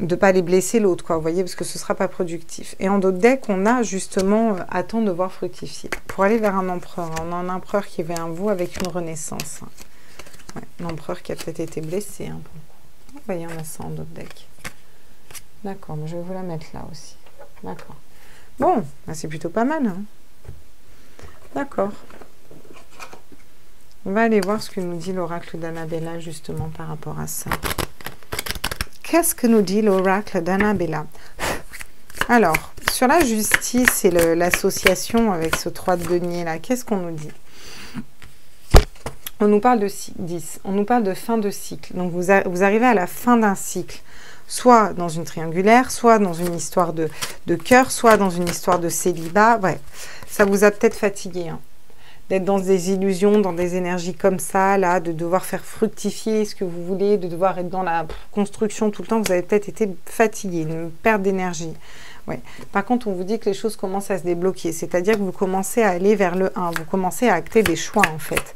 ne pas aller blesser l'autre, quoi, vous voyez, parce que ce ne sera pas productif. Et en d'autres decks, on a justement attend de voir fructifier. Pour aller vers un empereur, on a un empereur qui vient à vous avec une renaissance. Ouais, l'empereur qui a peut-être été blessé. Hein, vous voyez, on a ça en d'autres decks. D'accord, mais je vais vous la mettre là aussi. D'accord. Bon, bah c'est plutôt pas mal. Hein. D'accord. On va aller voir ce que nous dit l'oracle d'Annabella justement par rapport à ça. Qu'est-ce que nous dit l'oracle d'Annabella? Alors, sur la justice et l'association avec ce 3 de denier là, qu'est-ce qu'on nous dit? On nous parle de 10, on nous parle de fin de cycle. Donc vous arrivez à la fin d'un cycle. Soit dans une triangulaire, soit dans une histoire de cœur, soit dans une histoire de célibat. Ouais, ça vous a peut-être fatigué, hein, d'être dans des illusions, dans des énergies comme ça, là, de devoir faire fructifier ce que vous voulez, de devoir être dans la construction tout le temps. Vous avez peut-être été fatigué, une perte d'énergie. Ouais. Par contre, on vous dit que les choses commencent à se débloquer. C'est-à-dire que vous commencez à aller vers le 1. Vous commencez à acter des choix, en fait.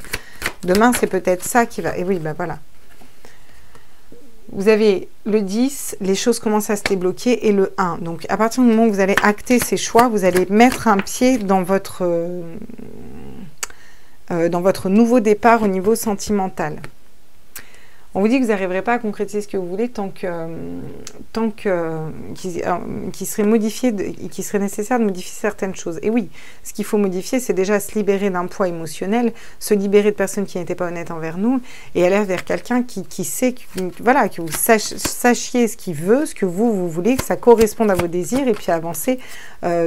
Demain, c'est peut-être ça qui va... Et oui, ben voilà. Vous avez le 10, les choses commencent à se débloquer, et le 1. Donc, à partir du moment où vous allez acter ces choix, vous allez mettre un pied dans votre nouveau départ au niveau sentimental. On vous dit que vous n'arriverez pas à concrétiser ce que vous voulez tant qu'il serait nécessaire de modifier certaines choses. Et oui, ce qu'il faut modifier, c'est déjà se libérer d'un poids émotionnel, se libérer de personnes qui n'étaient pas honnêtes envers nous, et aller vers quelqu'un qui sait, voilà, que vous sachiez ce qu'il veut, ce que vous voulez, que ça corresponde à vos désirs, et puis avancer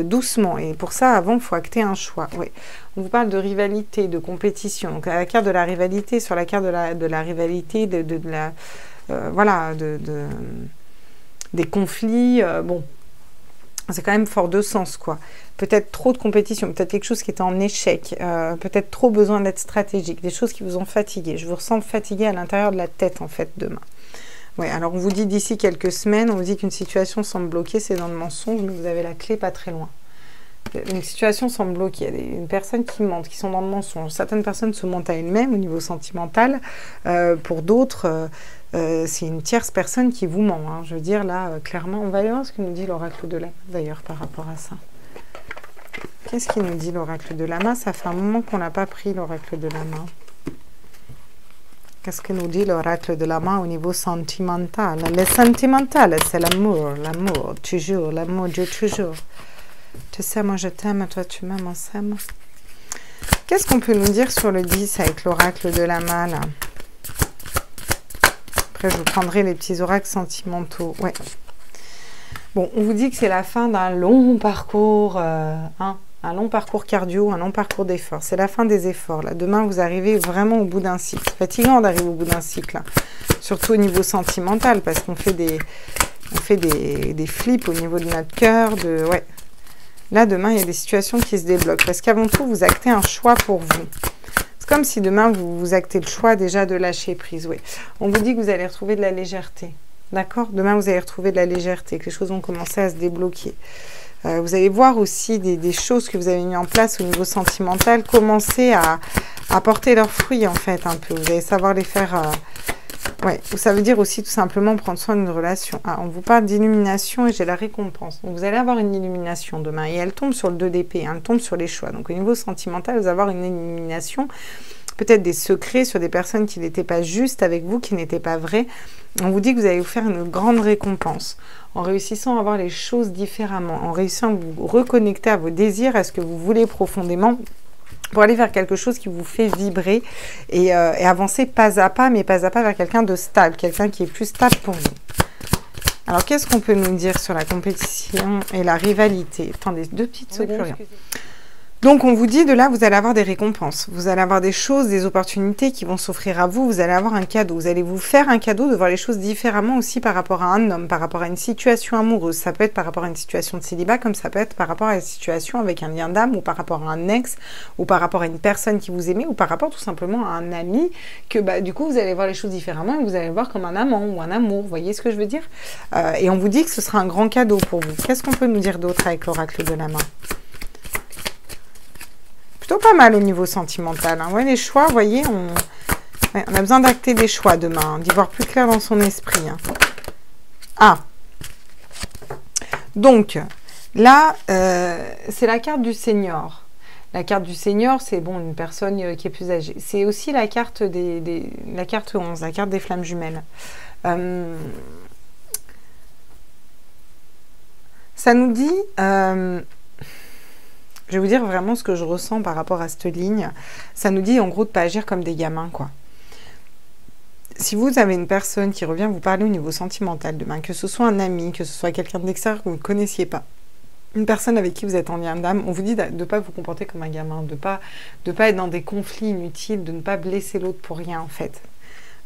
doucement. Et pour ça, avant, il faut acter un choix. Oui. On vous parle de rivalité, de compétition. Donc, à la carte de la rivalité, sur la carte de la rivalité, voilà, des conflits, bon, c'est quand même fort de sens, quoi. Peut-être trop de compétition, peut-être quelque chose qui était en échec, peut-être trop besoin d'être stratégique, des choses qui vous ont fatigué. Je vous ressens fatigué à l'intérieur de la tête, en fait, demain. Oui, alors on vous dit d'ici quelques semaines, on vous dit qu'une situation semble bloquée, c'est dans le mensonge, mais vous avez la clé pas très loin. Une situation semble bloquée, il y a une personne qui mente, qui sont dans le mensonge. Certaines personnes se mentent à elles-mêmes au niveau sentimental. Pour d'autres, c'est une tierce personne qui vous ment. Hein. Je veux dire, là, clairement, on va aller voir ce que nous dit l'oracle de l'âme, d'ailleurs, par rapport à ça. Qu'est-ce qu'il nous dit l'oracle de la main? Ça fait un moment qu'on n'a pas pris l'oracle de la main. Qu'est-ce que nous dit l'oracle de la main au niveau sentimental? Le sentimental, c'est l'amour, toujours, l'amour, Dieu toujours. Tu sais, moi je t'aime, toi tu m'aimes, on s'aime. Qu'est-ce qu'on peut nous dire sur le 10 avec l'oracle de la main, là? Après, je vous prendrai les petits oracles sentimentaux. Ouais. Bon, on vous dit que c'est la fin d'un long parcours, un long parcours cardio, un long parcours d'efforts. C'est la fin des efforts, là. Demain, vous arrivez vraiment au bout d'un cycle. C'est fatigant d'arriver au bout d'un cycle, là. Surtout au niveau sentimental, parce qu'on fait des flips au niveau de notre cœur, ouais. Là, demain, il y a des situations qui se débloquent. Parce qu'avant tout, vous actez un choix pour vous. C'est comme si demain, vous actez le choix déjà de lâcher prise. Oui. On vous dit que vous allez retrouver de la légèreté. D'accord? Demain, vous allez retrouver de la légèreté, que les choses vont commencer à se débloquer. Vous allez voir aussi des choses que vous avez mis en place au niveau sentimental commencer à porter leurs fruits, en fait, un peu. Vous allez savoir les faire... Ouais, ça veut dire aussi tout simplement prendre soin d'une relation. Ah, on vous parle d'illumination et j'ai la récompense. Donc vous allez avoir une illumination demain et elle tombe sur le 2 d'épée, hein, elle tombe sur les choix. Donc au niveau sentimental, vous allez avoir une illumination, peut-être des secrets sur des personnes qui n'étaient pas justes avec vous, qui n'étaient pas vraies. On vous dit que vous allez vous faire une grande récompense en réussissant à voir les choses différemment, en réussissant à vous reconnecter à vos désirs, à ce que vous voulez profondément, pour aller vers quelque chose qui vous fait vibrer et avancer pas à pas, mais pas à pas vers quelqu'un de stable, quelqu'un qui est plus stable pour vous. Alors, qu'est-ce qu'on peut nous dire sur la compétition et la rivalité? Attendez, 2 petites secondes. Donc, on vous dit de là, vous allez avoir des récompenses. Vous allez avoir des choses, des opportunités qui vont s'offrir à vous. Vous allez avoir un cadeau. Vous allez vous faire un cadeau de voir les choses différemment aussi par rapport à un homme, par rapport à une situation amoureuse. Ça peut être par rapport à une situation de célibat, comme ça peut être par rapport à une situation avec un lien d'âme, ou par rapport à un ex, ou par rapport à une personne qui vous aimait, ou par rapport tout simplement à un ami, que du coup, vous allez voir les choses différemment et vous allez le voir comme un amant ou un amour. Vous voyez ce que je veux dire? Et on vous dit que ce sera un grand cadeau pour vous. Qu'est-ce qu'on peut nous dire d'autre avec l'oracle de la main? Pas mal au niveau sentimental. Hein. Ouais, les choix, vous voyez, on a besoin d'acter des choix demain, hein, d'y voir plus clair dans son esprit. Hein. Ah. Donc, là, c'est la carte du Seigneur. La carte du Seigneur, c'est bon, une personne qui est plus âgée. C'est aussi la carte la carte 11, la carte des flammes jumelles. Ça nous dit... je vais vous dire vraiment ce que je ressens par rapport à cette ligne. Ça nous dit en gros de ne pas agir comme des gamins, quoi. Si vous avez une personne qui revient vous parler au niveau sentimental demain, que ce soit un ami, que ce soit quelqu'un de l'extérieur que vous ne connaissiez pas, une personne avec qui vous êtes en lien d'âme, on vous dit de ne pas vous comporter comme un gamin, de pas être dans des conflits inutiles, de ne pas blesser l'autre pour rien, en fait.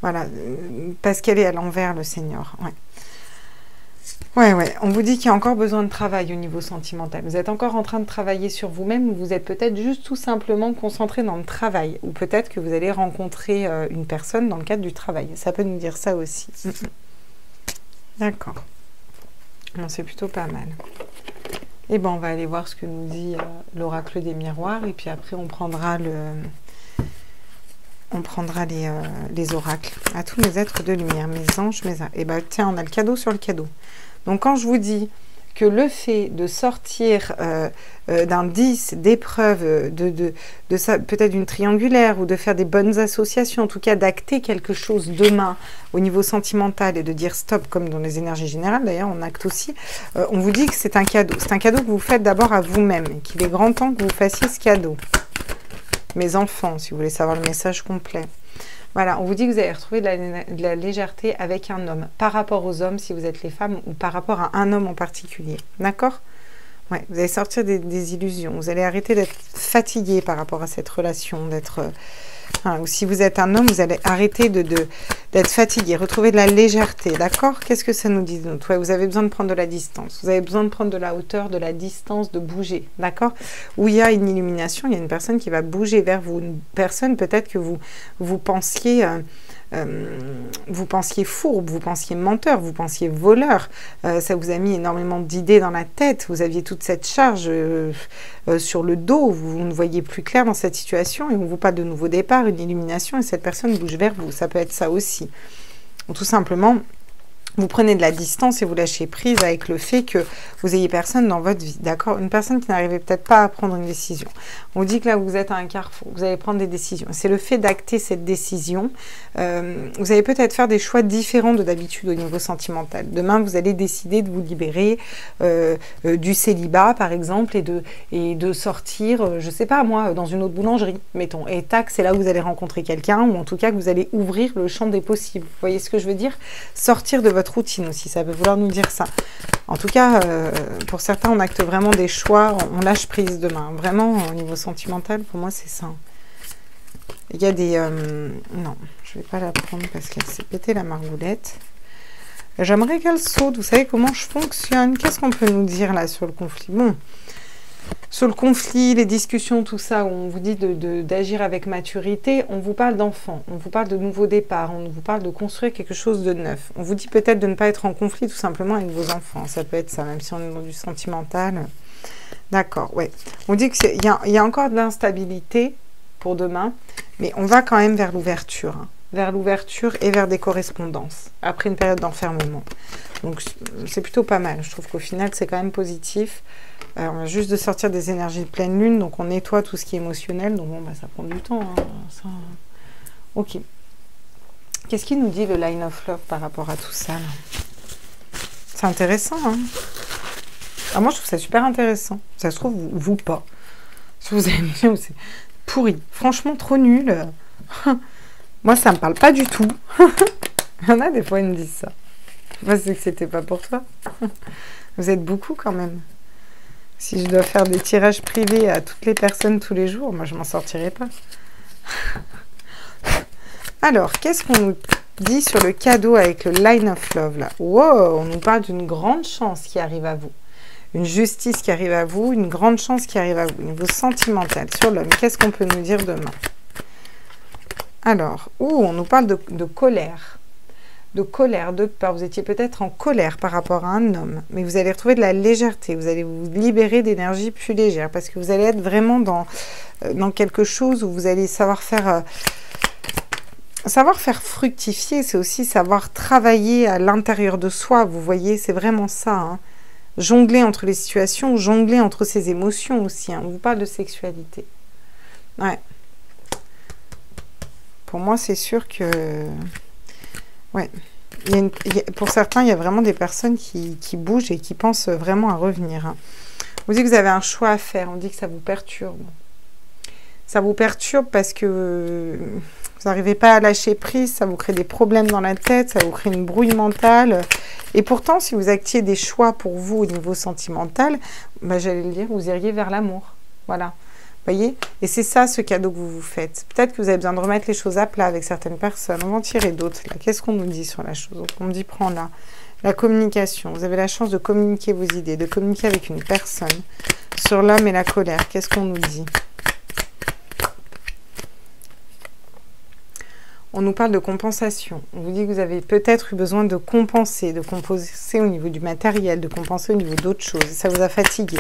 Voilà, parce qu'elle est à l'envers, le Seigneur. Ouais. Ouais, on vous dit qu'il y a encore besoin de travail au niveau sentimental. Vous êtes encore en train de travailler sur vous-même, ou vous êtes peut-être juste tout simplement concentré dans le travail, ou peut-être que vous allez rencontrer une personne dans le cadre du travail. Ça peut nous dire ça aussi. D'accord. Bon, c'est plutôt pas mal. Et ben, on va aller voir ce que nous dit l'oracle des miroirs, et puis après on prendra les oracles à tous mes êtres de lumière, mes anges, mes... Et ben tiens, on a le cadeau sur le cadeau. Donc quand je vous dis que le fait de sortir d'un 10, d'épreuves, de ça, peut-être d'une triangulaire, ou de faire des bonnes associations, en tout cas d'acter quelque chose demain au niveau sentimental et de dire stop, comme dans les énergies générales, d'ailleurs on acte aussi, on vous dit que c'est un cadeau. C'est un cadeau que vous faites d'abord à vous-même et qu'il est grand temps que vous fassiez ce cadeau. Mes enfants, si vous voulez savoir le message complet. Voilà, on vous dit que vous allez retrouver de la légèreté avec un homme, par rapport aux hommes si vous êtes les femmes, ou par rapport à un homme en particulier. D'accord? Ouais, vous allez sortir des illusions, vous allez arrêter d'être fatigué par rapport à cette relation, ou si vous êtes un homme, vous allez arrêter d'être fatigué, retrouver de la légèreté, d'accord? Qu'est-ce que ça nous dit d'autre? Ouais, vous avez besoin de prendre de la distance, vous avez besoin de prendre de la hauteur, de la distance, de bouger, d'accord? Où il y a une illumination, il y a une personne qui va bouger vers vous, une personne peut-être que vous pensiez... vous pensiez fourbe, vous pensiez menteur, vous pensiez voleur, ça vous a mis énormément d'idées dans la tête, vous aviez toute cette charge sur le dos, vous ne voyez plus clair dans cette situation et on vous parle de nouveau départ, une illumination et cette personne bouge vers vous, ça peut être ça aussi. Ou tout simplement, vous prenez de la distance et vous lâchez prise avec le fait que vous ayez personne dans votre vie, d'accord? Une personne qui n'arrivait peut-être pas à prendre une décision. On dit que là, vous êtes à un carrefour, vous allez prendre des décisions. C'est le fait d'acter cette décision. Vous allez peut-être faire des choix différents de d'habitude au niveau sentimental. Demain, vous allez décider de vous libérer du célibat, par exemple, et de sortir, je sais pas moi, dans une autre boulangerie, mettons. Et tac, c'est là où vous allez rencontrer quelqu'un, ou en tout cas que vous allez ouvrir le champ des possibles. Vous voyez ce que je veux dire? Sortir de votre routine aussi, ça peut vouloir nous dire ça. En tout cas, pour certains, on acte vraiment des choix, on lâche prise demain. Vraiment, au niveau sentimental, pour moi, c'est ça. Il y a des... non, je ne vais pas la prendre parce qu'elle s'est pété la margoulette. J'aimerais qu'elle saute. Vous savez comment je fonctionne? Qu'est-ce qu'on peut nous dire là sur le conflit? Bon, sur le conflit, les discussions, tout ça, où on vous dit d'agir avec maturité, on vous parle d'enfants, on vous parle de nouveaux départs, on vous parle de construire quelque chose de neuf. On vous dit peut-être de ne pas être en conflit tout simplement avec vos enfants. Ça peut être ça, même si on est dans du sentimental. D'accord, ouais. On dit qu'il y a encore de l'instabilité pour demain, mais on va quand même vers l'ouverture. Hein. Vers l'ouverture et vers des correspondances, après une période d'enfermement. Donc c'est plutôt pas mal. Je trouve qu'au final, c'est quand même positif. On a juste de sortir des énergies de pleine lune, donc on nettoie tout ce qui est émotionnel. Donc bon, bah, ça prend du temps. Hein, ça... Ok. Qu'est-ce qu'il nous dit le Line of Love par rapport à tout ça? C'est intéressant. Hein. Ah, moi, je trouve ça super intéressant. Ça se trouve, vous pas. Si vous avez dit, c'est pourri. Franchement, trop nul. Moi, ça me parle pas du tout. Il y en a des fois, ils me disent ça. Moi, c'est que c'était pas pour toi. Vous êtes beaucoup quand même. Si je dois faire des tirages privés à toutes les personnes tous les jours, moi je m'en sortirai pas. Alors, qu'est-ce qu'on nous dit sur le cadeau avec le Line of Love là? Wow, on nous parle d'une grande chance qui arrive à vous. Une justice qui arrive à vous, une grande chance qui arrive à vous. Au niveau sentimental, sur l'homme, qu'est-ce qu'on peut nous dire demain? Alors, on nous parle de colère. De colère, de peur. Vous étiez peut-être en colère par rapport à un homme, mais vous allez retrouver de la légèreté. Vous allez vous libérer d'énergie plus légère parce que vous allez être vraiment dans quelque chose où vous allez savoir faire fructifier. C'est aussi savoir travailler à l'intérieur de soi. Vous voyez, c'est vraiment ça. Hein. Jongler entre les situations, jongler entre ses émotions aussi. Hein. On vous parle de sexualité. Ouais. Pour moi, c'est sûr que... Ouais. Pour certains, il y a vraiment des personnes qui bougent et qui pensent vraiment à revenir. Hein. On dit que vous avez un choix à faire. On dit que ça vous perturbe. Ça vous perturbe parce que vous n'arrivez pas à lâcher prise. Ça vous crée des problèmes dans la tête. Ça vous crée une brouille mentale. Et pourtant, si vous actiez des choix pour vous au niveau sentimental, bah, j'allais le dire, vous iriez vers l'amour. Voilà. Voyez? Et c'est ça, ce cadeau que vous vous faites. Peut-être que vous avez besoin de remettre les choses à plat avec certaines personnes. On va en tirer d'autres. Là, qu'est-ce qu'on nous dit sur la chose? Donc, on me dit, prends là. La communication. Vous avez la chance de communiquer vos idées, de communiquer avec une personne. Sur l'homme et la colère, qu'est-ce qu'on nous dit? On nous parle de compensation. On vous dit que vous avez peut-être eu besoin de compenser au niveau du matériel, de compenser au niveau d'autres choses. Et ça vous a fatigué.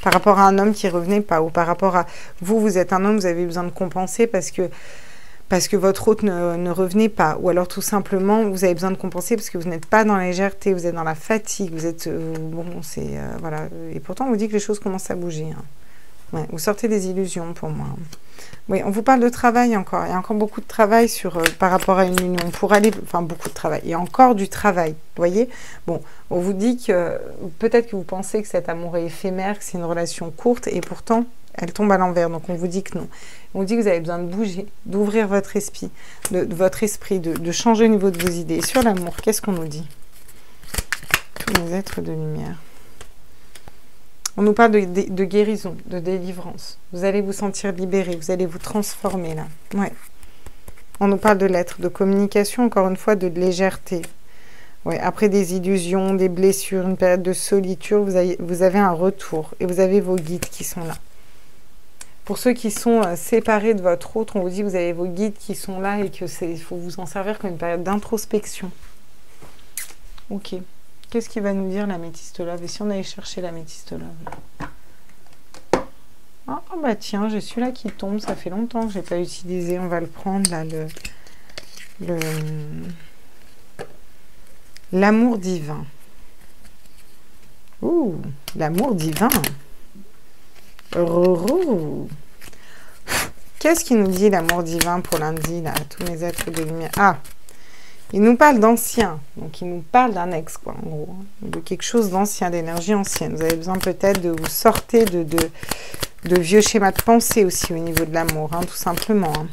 Par rapport à un homme qui ne revenait pas, ou par rapport à vous, vous êtes un homme, vous avez besoin de compenser parce que votre hôte ne revenait pas. Ou alors tout simplement, vous avez besoin de compenser parce que vous n'êtes pas dans la légèreté, vous êtes dans la fatigue, vous êtes... voilà. Et pourtant, on vous dit que les choses commencent à bouger. Hein. Ouais, vous sortez des illusions pour moi. Oui, on vous parle de travail encore. Il y a encore beaucoup de travail par rapport à une union. Pour aller, enfin, beaucoup de travail. Il y a encore du travail. Vous voyez? Bon, on vous dit que peut-être que vous pensez que cet amour est éphémère, que c'est une relation courte, et pourtant, elle tombe à l'envers. Donc, on vous dit que non. On vous dit que vous avez besoin de bouger, d'ouvrir votre esprit, de changer au niveau de vos idées. Sur l'amour, qu'est-ce qu'on nous dit? Tous les êtres de lumière. On nous parle de guérison, de délivrance. Vous allez vous sentir libéré, vous allez vous transformer là. Ouais. On nous parle de l'être, de communication, encore une fois, de légèreté. Ouais. Après des illusions, des blessures, une période de solitude, vous avez un retour et vous avez vos guides qui sont là. Pour ceux qui sont séparés de votre autre, on vous dit que vous avez vos guides qui sont là et qu'il faut vous en servir comme une période d'introspection. Ok. Qu'est-ce qui va nous dire la métiste love? Et si on allait chercher la métiste love? Ah bah tiens, j'ai celui-là qui tombe. Ça fait longtemps que je n'ai pas utilisé. On va le prendre là, l'amour divin. Ouh, l'amour divin. Qu'est-ce qui nous dit l'amour divin pour lundi là, tous mes êtres de lumière? Ah, il nous parle d'ancien, donc il nous parle d'un ex, quoi, en gros, hein, de quelque chose d'ancien, d'énergie ancienne. Vous avez besoin peut-être de vous sortir de vieux schémas de pensée aussi au niveau de l'amour, hein, tout simplement. Hein.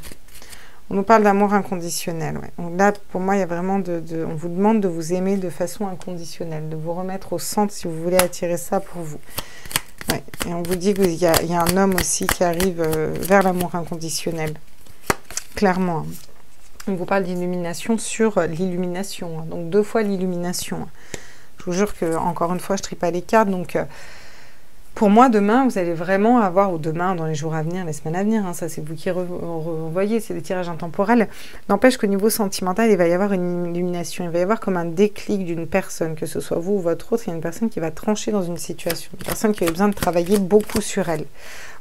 On nous parle d'amour inconditionnel. Ouais. Donc là, pour moi, il y a vraiment on vous demande de vous aimer de façon inconditionnelle, de vous remettre au centre si vous voulez attirer ça pour vous. Ouais. Et on vous dit qu'il y a un homme aussi qui arrive vers l'amour inconditionnel, clairement. Hein. On vous parle d'illumination sur l'illumination, hein. Donc 2 fois l'illumination. Hein. Je vous jure que, encore une fois, je ne trie pas les cartes. Donc, pour moi, demain, vous allez vraiment avoir, ou demain, dans les jours à venir, les semaines à venir, hein, ça c'est vous qui revoyez, c'est des tirages intemporels. N'empêche qu'au niveau sentimental, il va y avoir une illumination, il va y avoir comme un déclic d'une personne, que ce soit vous ou votre autre, il y a une personne qui va trancher dans une situation, une personne qui a besoin de travailler beaucoup sur elle.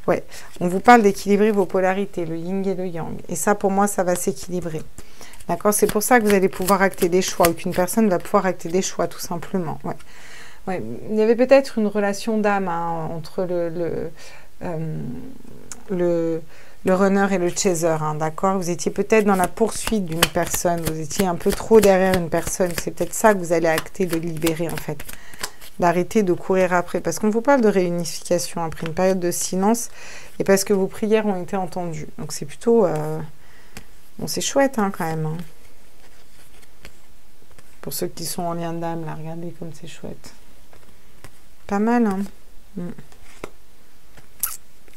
Ouais, on vous parle d'équilibrer vos polarités, le yin et le yang. Et ça, pour moi, ça va s'équilibrer. D'accord? C'est pour ça que vous allez pouvoir acter des choix, ou qu'une personne va pouvoir acter des choix, tout simplement. Ouais. Ouais. Il y avait peut-être une relation d'âme hein, entre le runner et le chaser. Hein, d'accord? Vous étiez peut-être dans la poursuite d'une personne. Vous étiez un peu trop derrière une personne. C'est peut-être ça que vous allez acter de libérer, en fait. D'arrêter de courir après. Parce qu'on vous parle de réunification après une période de silence et parce que vos prières ont été entendues. Donc c'est plutôt... Bon, c'est chouette hein, quand même. Hein. Pour ceux qui sont en lien d'âme, là, regardez comme c'est chouette. Pas mal, hein.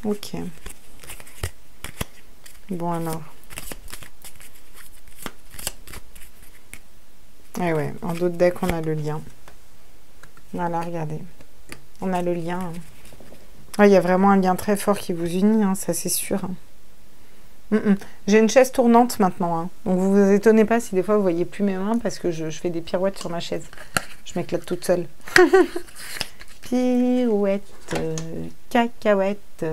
Ok. Bon alors. Et ouais, en d'autres decks, on a le lien. Voilà, regardez. On a le lien. Il y a vraiment un lien très fort qui vous unit, hein, ça c'est sûr. J'ai une chaise tournante maintenant. Hein. Donc vous vous étonnez pas si des fois vous voyez plus mes mains parce que je fais des pirouettes sur ma chaise. Je m'éclate toute seule. Pirouette, cacahuète.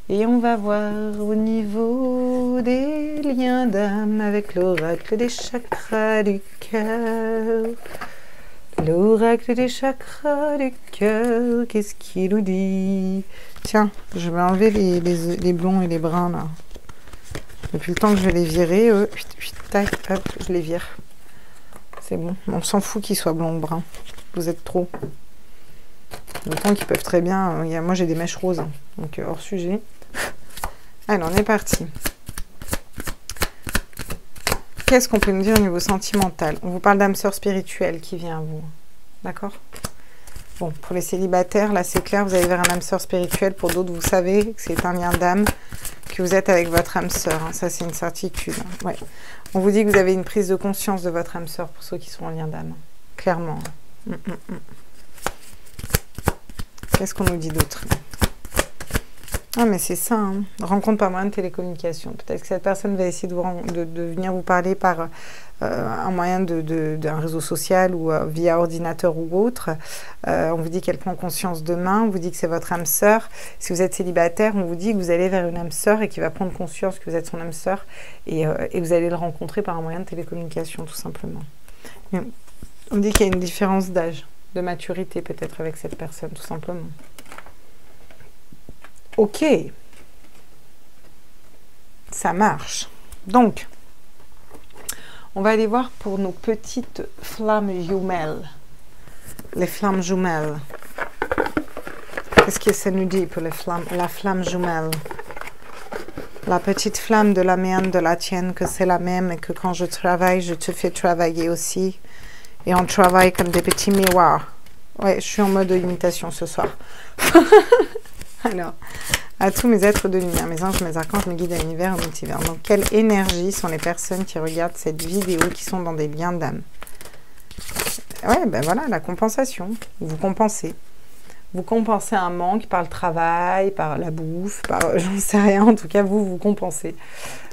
Et on va voir au niveau des liens d'âme avec l'oracle des chakras du cœur. L'oracle des chakras du cœur, qu'est-ce qu'il nous dit? Tiens, je vais enlever les blonds et les bruns là. Depuis le temps que je vais les virer, tac, hop, je les vire. C'est bon, on s'en fout qu'ils soient blonds ou bruns. Vous êtes trop. D'autant qu'ils peuvent très bien... moi j'ai des mèches roses, hein, donc hors sujet. Allez, on est parti. Qu'est-ce qu'on peut nous dire au niveau sentimental? On vous parle d'âme sœur spirituelle qui vient à vous. D'accord? Bon, pour les célibataires, là c'est clair, vous allez vers un âme sœur spirituelle. Pour d'autres, vous savez que c'est un lien d'âme, que vous êtes avec votre âme sœur. Hein. Ça, c'est une certitude. Hein. Ouais. On vous dit que vous avez une prise de conscience de votre âme sœur pour ceux qui sont en lien d'âme. Clairement. Qu'est-ce qu'on nous dit d'autre? Ah, mais c'est ça, hein. Rencontre par moyen de télécommunication. Peut-être que cette personne va essayer de venir vous parler par un moyen d'un réseau social ou via ordinateur ou autre. On vous dit qu'elle prend conscience demain. On vous dit que c'est votre âme sœur. Si vous êtes célibataire, on vous dit que vous allez vers une âme sœur et qui va prendre conscience que vous êtes son âme sœur et vous allez le rencontrer par un moyen de télécommunication, tout simplement. On dit qu'il y a une différence d'âge, de maturité peut-être avec cette personne, tout simplement. Ok, ça marche. Donc, on va aller voir pour nos petites flammes jumelles. Les flammes jumelles. Qu'est-ce que ça nous dit pour les flammes, la flamme jumelle? La petite flamme de la mienne, de la tienne, que c'est la même et que quand je travaille, je te fais travailler aussi. Et on travaille comme des petits miroirs. Ouais, je suis en mode imitation ce soir. Alors, à tous mes êtres de lumière, mes anges, mes archanges, mes guides à l'univers, au multivers. Donc, quelle énergie sont les personnes qui regardent cette vidéo, qui sont dans des liens d'âme? Ouais, ben voilà, la compensation. Vous compensez. Vous compensez un manque par le travail, par la bouffe, par j'en sais rien. En tout cas, vous compensez.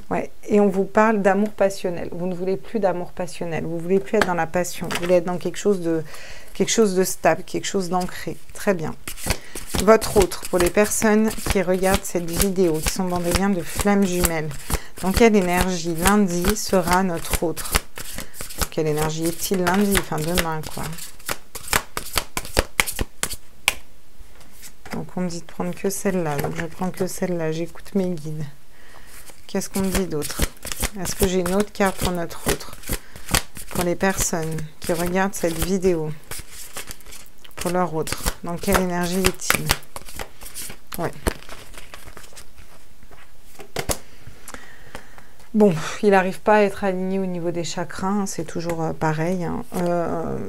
Ouais. Et on vous parle d'amour passionnel. Vous ne voulez plus d'amour passionnel. Vous ne voulez plus être dans la passion. Vous voulez être dans quelque chose de stable, quelque chose d'ancré. Très bien. Votre autre, pour les personnes qui regardent cette vidéo, qui sont dans des liens de flammes jumelles. Dans quelle énergie lundi sera notre autre? Quelle énergie est-il lundi? Enfin, demain, quoi. Donc, on me dit de prendre que celle-là. Donc, je prends que celle-là. J'écoute mes guides. Qu'est-ce qu'on me dit d'autre? Est-ce que j'ai une autre carte pour notre autre? Pour les personnes qui regardent cette vidéo. Pour leur autre. Dans quelle énergie est-il? Ouais. Bon, il n'arrive pas à être aligné au niveau des chakras, hein, c'est toujours pareil. Hein.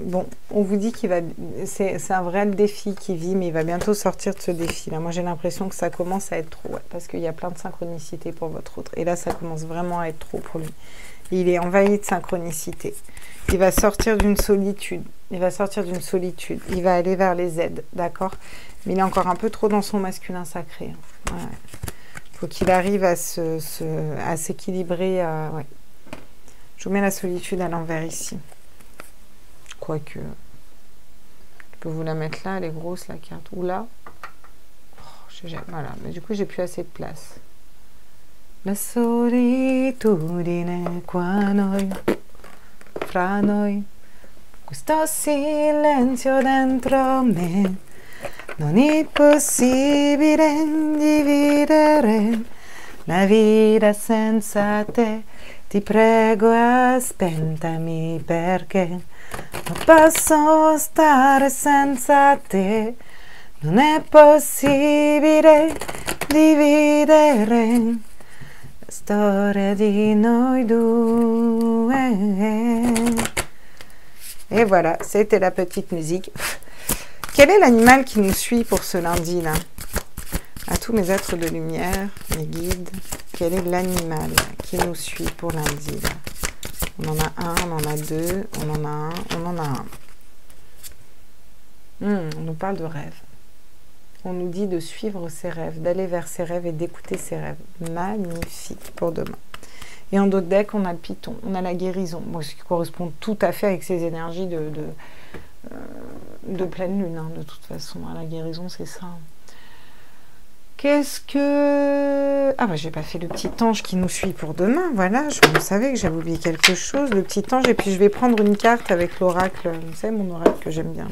Bon, on vous dit qu'il va... C'est un vrai défi qu'il vit, mais il va bientôt sortir de ce défi-là. Moi, j'ai l'impression que ça commence à être trop, ouais, parce qu'il y a plein de synchronicité pour votre autre. Et là, ça commence vraiment à être trop pour lui. Il est envahi de synchronicité. Il va sortir d'une solitude. Il va sortir d'une solitude. Il va aller vers les aides, d'accord? Mais il est encore un peu trop dans son masculin sacré. Hein. Ouais. Faut qu'il arrive à s'équilibrer. Ouais. Je vous mets la solitude à l'envers ici. Quoique, je peux vous la mettre là, elle est grosse la carte. Ou là. Oh, voilà, mais du coup, j'ai plus assez de place. La solitudine qua noi, fra noi, questo silenzio dentro me. Non è possibile dividere la vita senza te. Ti prego, aspettami perché non posso stare senza te. Non è possibile dividere la storia di noi due. Et voilà, c'était la petite musique. Quel est l'animal qui nous suit pour ce lundi là? À tous mes êtres de lumière, mes guides, quel est l'animal qui nous suit pour lundi là? On en a un, on en a deux, on en a un, on en a un. On nous parle de rêve. On nous dit de suivre ses rêves, d'aller vers ses rêves et d'écouter ses rêves. Magnifique pour demain. Et en d'autres decks, on a le python, on a la guérison. Bon, ce qui correspond tout à fait avec ces énergies de pleine lune, hein, de toute façon. La guérison, c'est ça. Qu'est-ce que... Ah bah j'ai pas fait le petit ange qui nous suit pour demain, voilà, je savais que j'avais oublié quelque chose, le petit ange, et puis je vais prendre une carte avec l'oracle, vous savez mon oracle que j'aime bien.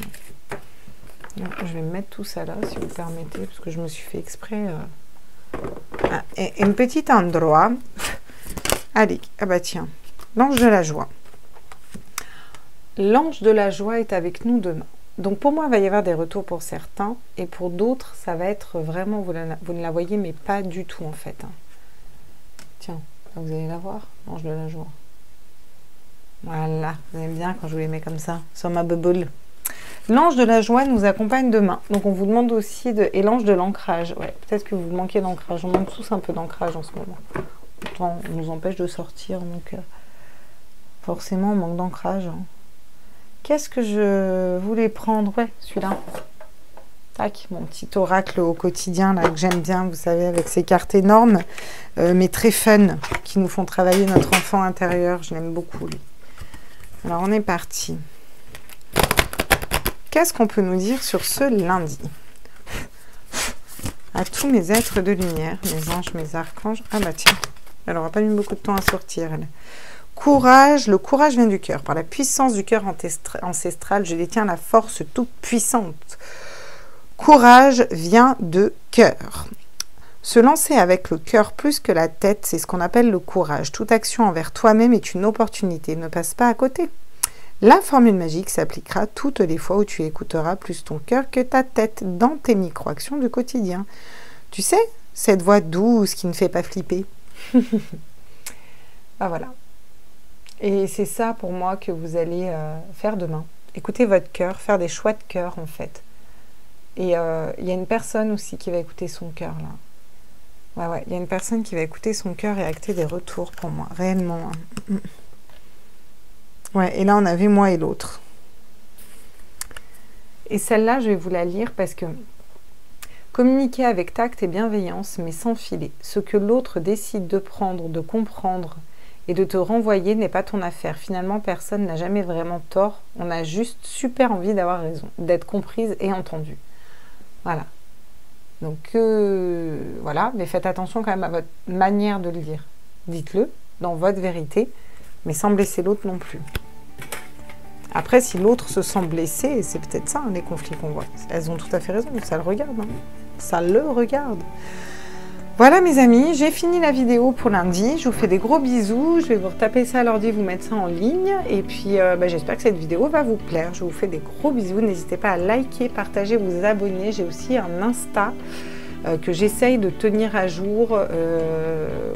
Donc, je vais mettre tout ça là, si vous permettez, parce que je me suis fait exprès... Ah, et une petite endroit. Allez, ah bah tiens, l'ange de la joie. L'ange de la joie est avec nous demain. Donc pour moi, il va y avoir des retours pour certains, et pour d'autres, ça va être vraiment, vous ne la voyez, mais pas du tout en fait. Hein. Tiens, là, vous allez la voir, l'ange de la joie. Voilà, vous aimez bien quand je vous les mets comme ça, sur ma bubble. L'ange de la joie nous accompagne demain. Donc on vous demande aussi de... Et l'ange de l'ancrage, ouais, peut-être que vous manquez d'ancrage. On manque tous un peu d'ancrage en ce moment. Pourtant, on nous empêche de sortir, donc forcément on manque d'ancrage. Hein. Qu'est-ce que je voulais prendre? Ouais, celui-là. Tac, mon petit oracle au quotidien, là, que j'aime bien, vous savez, avec ces cartes énormes, mais très fun, qui nous font travailler notre enfant intérieur. Je l'aime beaucoup, lui. Alors, on est parti. Qu'est-ce qu'on peut nous dire sur ce lundi? À tous mes êtres de lumière, mes anges, mes archanges. Ah bah tiens, elle n'aura pas mis beaucoup de temps à sortir, elle. Courage, le courage vient du cœur. Par la puissance du cœur ancestral, je détiens la force toute puissante. Courage vient de cœur. Se lancer avec le cœur plus que la tête, c'est ce qu'on appelle le courage. Toute action envers toi-même est une opportunité. Ne passe pas à côté. La formule magique s'appliquera toutes les fois où tu écouteras plus ton cœur que ta tête dans tes micro-actions du quotidien. Tu sais, cette voix douce qui ne fait pas flipper. Ah voilà. Et c'est ça pour moi que vous allez faire demain. Écoutez votre cœur, faire des choix de cœur en fait. Et il y a une personne aussi qui va écouter son cœur là. Ouais, il y a une personne qui va écouter son cœur et acter des retours pour moi, réellement. Hein. Ouais, et là on avait moi et l'autre. Et celle-là, je vais vous la lire parce que communiquer avec tact et bienveillance, mais sans filer. Ce que l'autre décide de prendre, de comprendre et de te renvoyer n'est pas ton affaire. Finalement, personne n'a jamais vraiment tort. On a juste super envie d'avoir raison, d'être comprise et entendue. Voilà. Donc, voilà. Mais faites attention quand même à votre manière de le dire. Dites-le dans votre vérité, mais sans blesser l'autre non plus. Après, si l'autre se sent blessé, c'est peut-être ça, hein, les conflits qu'on voit. Elles ont tout à fait raison, ça le regarde. Hein. Ça le regarde. Voilà mes amis, j'ai fini la vidéo pour lundi. Je vous fais des gros bisous. Je vais vous retaper ça à l'ordi, vous mettre ça en ligne. Et puis, j'espère que cette vidéo va vous plaire. Je vous fais des gros bisous. N'hésitez pas à liker, partager, vous abonner. J'ai aussi un Insta que j'essaye de tenir à jour,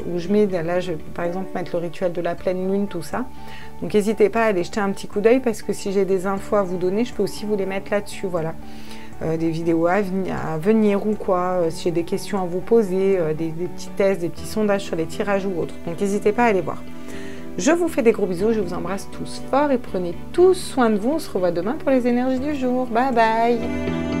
où je mets, là, je vais par exemple mettre le rituel de la pleine lune, tout ça. Donc n'hésitez pas à aller jeter un petit coup d'œil parce que si j'ai des infos à vous donner, je peux aussi vous les mettre là-dessus, voilà. Des vidéos à venir ou quoi, si j'ai des questions à vous poser, des petits tests, des petits sondages sur les tirages ou autres. Donc n'hésitez pas à aller voir. Je vous fais des gros bisous, je vous embrasse tous fort et prenez tous soin de vous. On se revoit demain pour les énergies du jour. Bye bye!